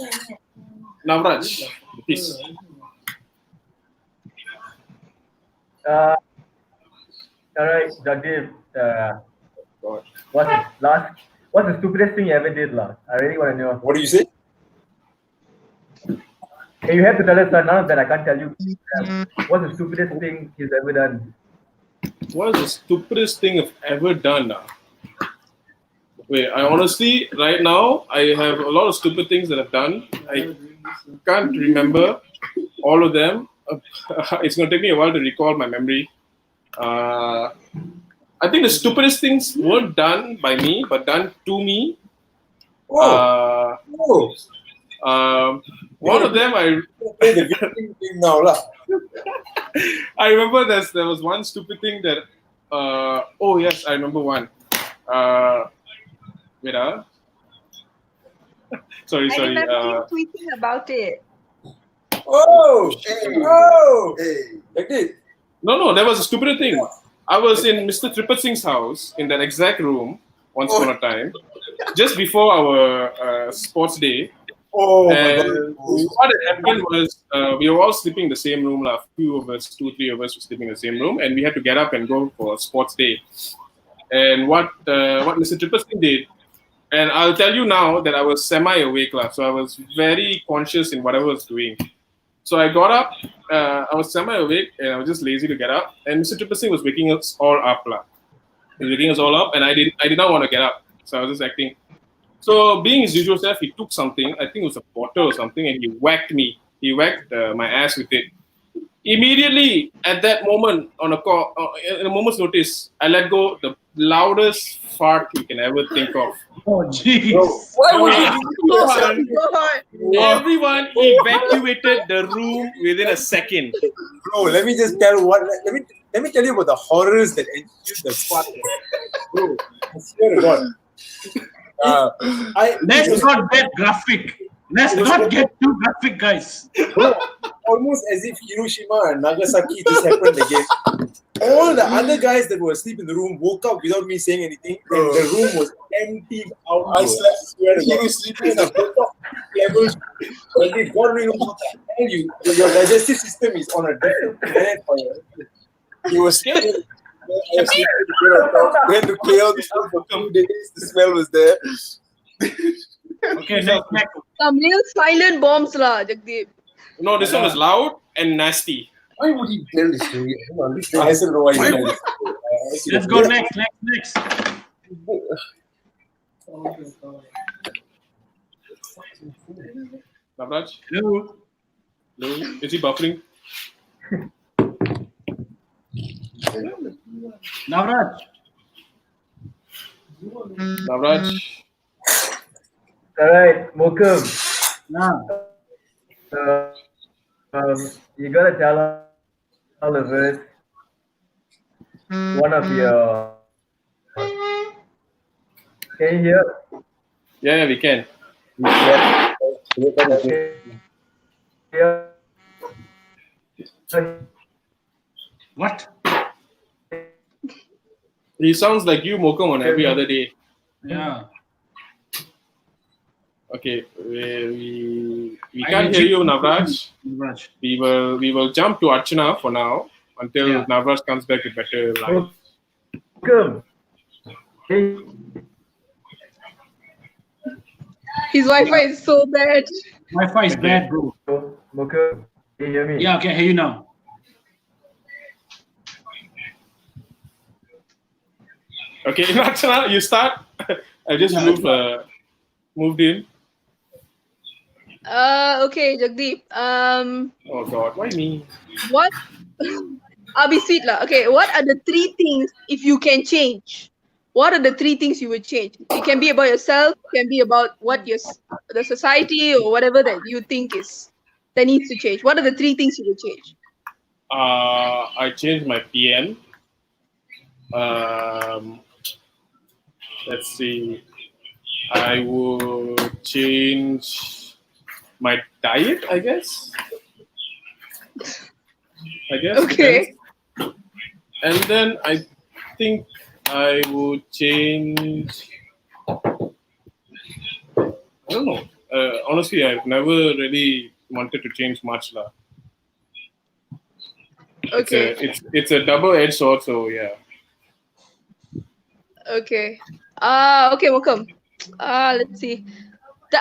Navraj, please. All right, Jagdeep. What's the stupidest thing you ever did last? I really want to know. What do you say? Hey, you have to tell us none of that. I can't tell you. What's the stupidest thing he's ever done? What is the stupidest thing I've ever done now? Wait, I honestly, right now, I have a lot of stupid things that I've done. I can't remember all of them. It's going to take me a while to recall my memory. I think the stupidest things weren't done by me, but done to me. Oh, One of them, play the victim thing now, lah. I remember there was one stupid thing that. Oh yes, I remember one. Wait, sorry. I remember you tweeting about it. Hey. No, that was a stupid thing. I was in Mr. Tripat Singh's house in that exact room once upon a time, just before our sports day. Oh, And what had happened was we were all sleeping in the same room. A few of us, 2-3 of us, were sleeping in the same room, and we had to get up and go for sports day. And what Mr. Tripat Singh did, and I'll tell you now that I was semi-awake, so I was very conscious in whatever I was doing. So I got up. I was semi-awake, and I was just lazy to get up. And Mr. Tripat Singh was waking us all up, He was waking us all up, and I did not want to get up, so I was just acting. So, being his usual self, he took something, I think it was a bottle or something, and he whacked me. He whacked my ass with it. Immediately, at that moment, in a moment's notice, I let go the loudest fart you can ever think of. Oh, jeez. Why would you do that? Everyone evacuated the room within a second. Bro, let me just tell let me tell you about the horrors that ensued the fart. Bro, I swear to God. Let's not get graphic. Let's not get too graphic, guys. Bro, almost as if Hiroshima and Nagasaki just happened again. All the other guys that were asleep in the room woke up without me saying anything, and the room was emptied out. I swear to God, he was sleeping in a level. God really knows what the hell your digestive system is on a different planet. He was scared. Then to clear out the room for 2 days, the smell was there. Okay, next. Some real silent bombs, lah, Jagdeep. No, this one was loud and nasty. Why would he tell this story? I don't understand. I still don't know why he did it. Let's go next. Navraj? Hello. Hello? Is he buffering? Navraj. Navraj? All right, Mokam. You gotta tell all of us one of your. Can you hear? Yeah, we can. What? He sounds like you, Mokam, on every other day. Yeah. Okay, we can't hear you, Navraj. We will jump to Archana for now until Navraj comes back with better line. Mokam. Hey. His Wi-Fi is so bad. Wi-Fi is bad, bro. Mokam, can you hear me? Yeah, I can hear you now. Okay, Rachana, you start. I just moved in. Okay, Jagdeep. Oh God, why me? What? I'll be sweet lah. Okay, what are the 3 things if you can change? What are the 3 things you would change? It can be about yourself. It can be about the society or whatever that you think that needs to change. What are the 3 things you would change? I changed my PM. Let's see. I would change my diet, I guess. Okay. And then I think I would change. I don't know. Honestly, I've never really wanted to change much, lah. Okay. It's a double-edged sword, so yeah. Okay. Okay, welcome. Let's see.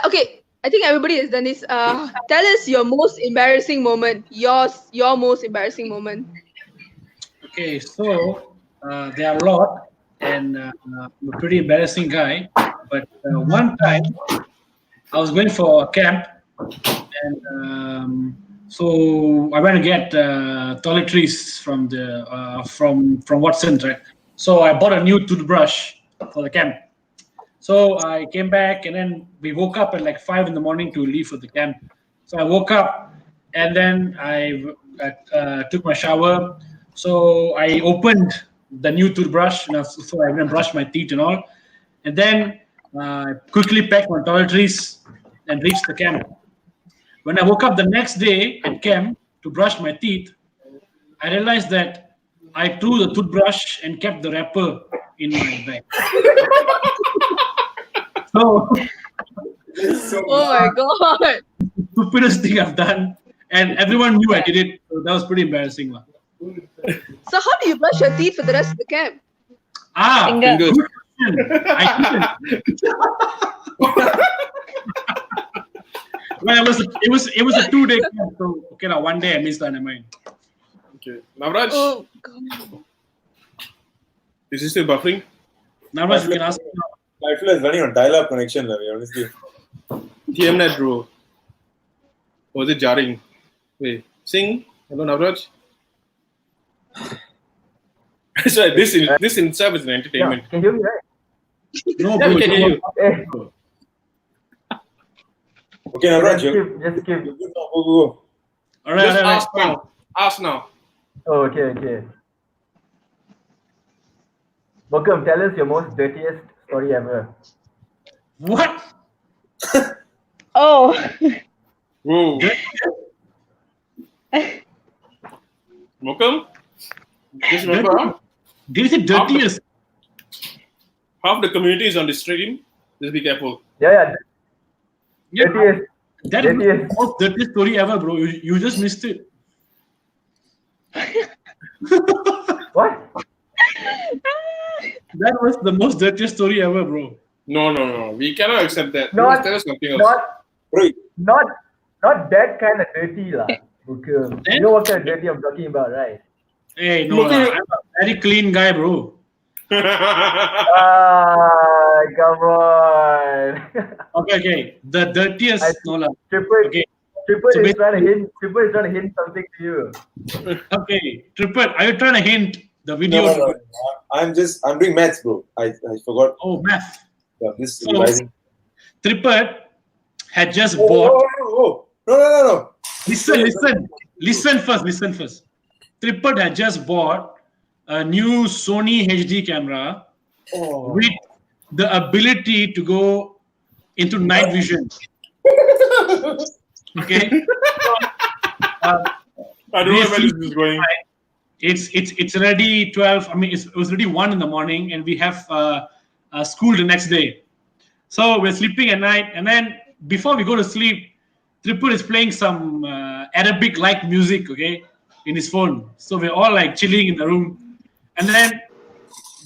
Okay, I think everybody has done this. Tell us your most embarrassing moment. Your most embarrassing moment. Okay, so there are a lot, and I'm a pretty embarrassing guy. But one time, I was going for a camp, and so I went to get toiletries from the from Watson's, right? So I bought a new toothbrush for the camp. So I came back, and then we woke up at like 5 in the morning to leave for the camp. So I woke up, and then I took my shower. So I opened the new toothbrush, so I went and brushed my teeth and all. And then I quickly packed my toiletries and reached the camp. When I woke up the next day at camp to brush my teeth, I realized that I threw the toothbrush and kept the wrapper in my bag. So, oh my God. Stupidest thing I've done. And everyone knew I did it. So that was pretty embarrassing. So how do you brush your teeth for the rest of the camp? Good question. I didn't. Well, it was a 2-day camp. So okay, now 1 day I missed that. Never mind. Okay, Navraj. Oh God. Is he still buffering? Navraj, you can ask me now. My phone is running on dial-up connection, honestly. TMNet, bro. Was it jarring? Wait, sing. Hello, Navraj. Sorry, this in itself is an entertainment. Yeah, can you hear me right? No, Yeah, bro. we can hear you. Okay, Navraj, Just give. go. All right, Just all right. ask now. Ask now. Oh, okay. Welcome. Tell us your most dirtiest story ever. What? Oh. Whoa. Welcome. Just remember, Did you say dirtiest? half the community is on the stream. Just be careful. Yeah. Yeah, Dirtiest. that is the dirtiest. most dirtiest story ever, bro. You just missed it. What? That was the most dirtiest story ever, bro. No. We cannot accept that. Not- Tell us something else. Not that kind of dirty, lah. Okay. You know what kind of dirty I'm talking about, right? Hey, no, I'm a very clean guy, bro. Come on. Okay. The dirtiest. Tripper Okay. is So trying to hint something to you. Okay, Tripper, are you trying to hint the video? No. I'm doing maths, bro. I forgot. Oh, math. Yeah, this So- revising. Tripper had just bought. No. Listen first. Tripper had just bought a new Sony HD camera with the ability to go into night vision. Okay. I don't know where this is going. It's already 12. I mean, it was already 1 in the morning, and we have school the next day. So we're sleeping at night, and then before we go to sleep, Tripper is playing some Arabic-like music, okay, in his phone. So we're all like chilling in the room, and then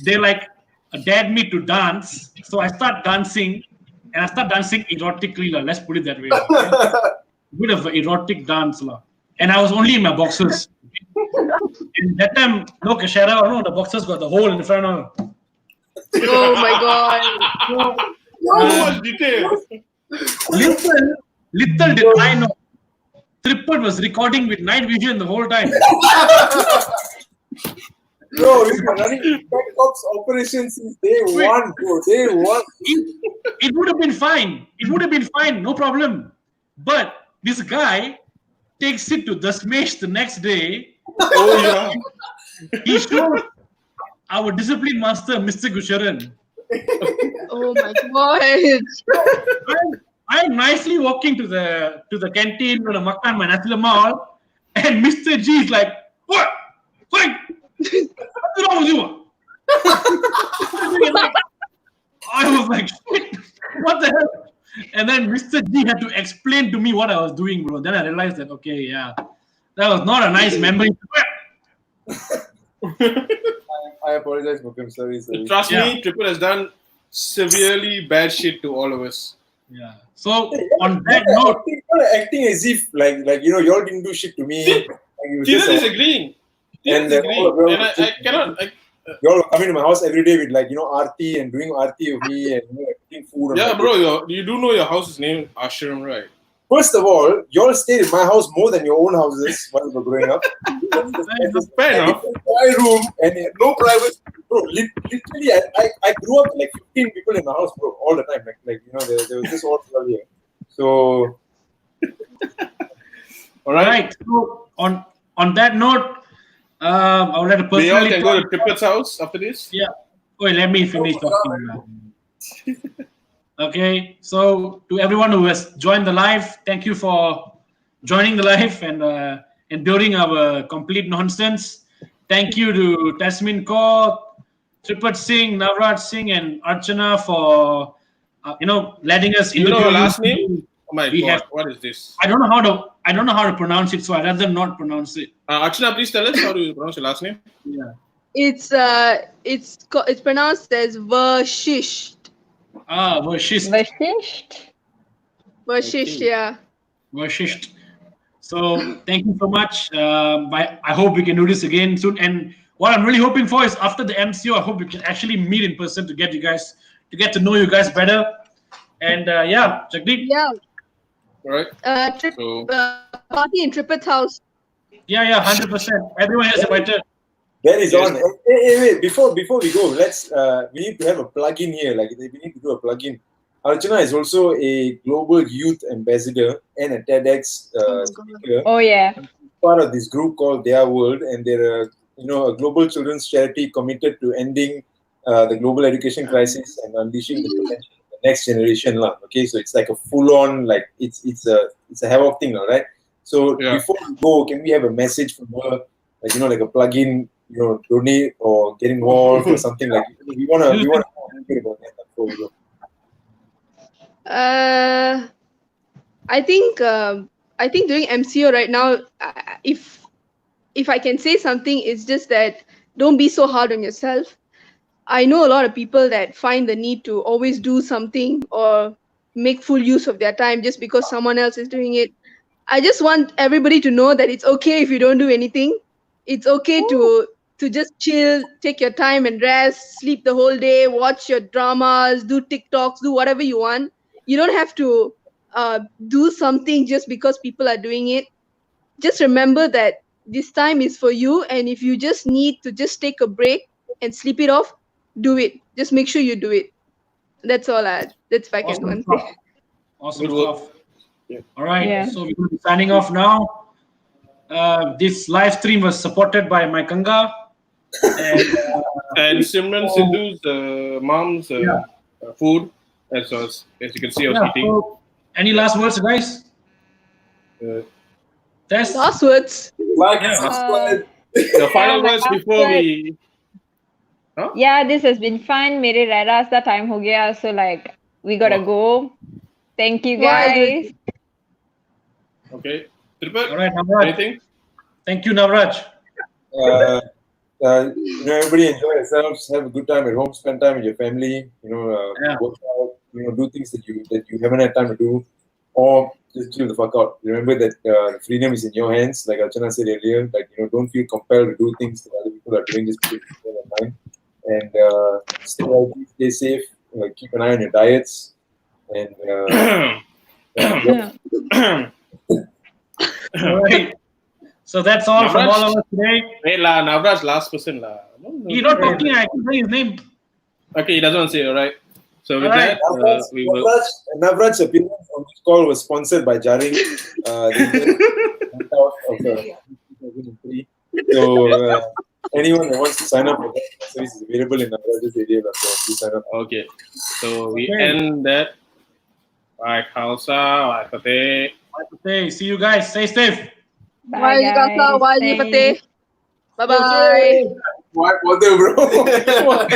they like dared me to dance. So I start dancing, and I start dancing erotically. Let's put it that way. Bit of an erotic dance, and I was only in my boxers. And that time, no Kashara, no, the boxers got the hole in the front. Oh my god. So much detail. Little did I know, Tripod was recording with night vision the whole time. Bro, we've been running Black Ops operations since day one, bro. Day one. It would have been fine. It would have been fine, no problem. But this guy takes it to the smash the next day. Oh yeah. He showed our discipline master, Mr. Gusharan. Oh my god. I'm nicely walking to the canteen or the Makan Manasila Mall, and Mr. G is like, "What? What's wrong with you?" I was like, "Shit, what the hell?" And then Mr. G had to explain to me what I was doing, bro. Then I realized that, okay, yeah, that was not a nice memory. I apologize, Mukim. Sorry. Trust me, Triple has done severely bad shit to all of us. Yeah. So on that note, acting as if like you all didn't do shit to me. Tina is agreeing. And I cannot. You all coming to my house every day with aarti and doing aarti with me and eating food. Yeah, bro. You do know your house is named Ashram, right? First of all, you all stayed in my house more than your own houses while you were growing up. Fair enough. My room and no privacy. Bro, literally, I grew up like 15 people in the house, bro, all the time. There was just all people here. So, all right. So on that note, I would like to personally. We all can go to Triplet's house after this. Yeah. Wait, let me finish talking. Okay. So to everyone who has joined the live, thank you for joining the live and enduring our complete nonsense. Thank you to Tasmin Kaur, Triplet Singh, Navraj Singh, and Archana for letting us. You know her last name? Oh my god! What is this? I don't know how to pronounce it, so I'd rather not pronounce it. Archana, please tell us how to pronounce your last name. Yeah. It's pronounced as Vashisht. Ah, Vashisht. Vashisht, yeah. Vashisht. So thank you so much. I hope we can do this again soon. And what I'm really hoping for is after the MCO, I hope we can actually meet in person to get to know you guys better. And yeah, Jagdeep. Yeah. All right. Party in Triplet's house. Yeah, 100%. Everyone has invited. That is on. Hey, wait, before we go, we need to have a plug-in here. Like we need to do a plug-in. Archana is also a global youth ambassador and a TEDx speaker. Oh yeah. Part of this group called Their World, and they're a global children's charity committed to ending the global education crisis and unleashing the potential of the next generation. Okay, so it's like a full-on, like it's a havoc thing, right? So before we go, can we have a message from her, like a plug-in, donate or get involved or something like that? We wanna think about that before we go. I think during MCO right now, if I can say something, it's just that don't be so hard on yourself. I know a lot of people that find the need to always do something or make full use of their time just because someone else is doing it. I just want everybody to know that it's okay if you don't do anything. It's okay to just chill, take your time and rest, sleep the whole day, watch your dramas, do TikToks, do whatever you want. You don't have to do something just because people are doing it. Just remember that this time is for you, and if you just need to just take a break and sleep it off, do it. Just make sure you do it. That's all that's if I can Awesome say. Awesome stuff. Yeah. All right, so we're going to be signing off now. This live stream was supported by my Kanga and Simran Sindhu's mom's food. As you can see, I was eating. So, any last words, guys? Last words. The final words before we. Huh? Yeah, this has been fun. Mere Raidas da time ho gaya, so like we gotta go. Thank you guys. Okay. Triplet, all right, Navraj. Anything? Thank you, Navraj. Everybody enjoy yourselves. Have a good time at home. Spend time with your family. Work out. Do things that you haven't had time to do, or just chill the fuck out. Remember that the freedom is in your hands. Like Archana said earlier, like don't feel compelled to do things that other people are doing just because you feel online. and stay healthy, stay safe, keep an eye on your diets, and Right. So that's all from all of us today. Wait la, Navraj last person la. He's not talking. I can say his name. Okay, he doesn't want to say. All right. So with Alright. that, we will. Navraj's opinion on this call was sponsored by Jaring. They went out of 2003. So anyone who wants to sign up for that service is available in Navraj's area. So please sign up. Okay. So we end that. Bye, Khalsa. Bye, Fateh. Bye, Fateh. See you guys. Stay safe. Bye, Jigasa. Bye, Thanks. Jipate. Bye-bye. What the bro?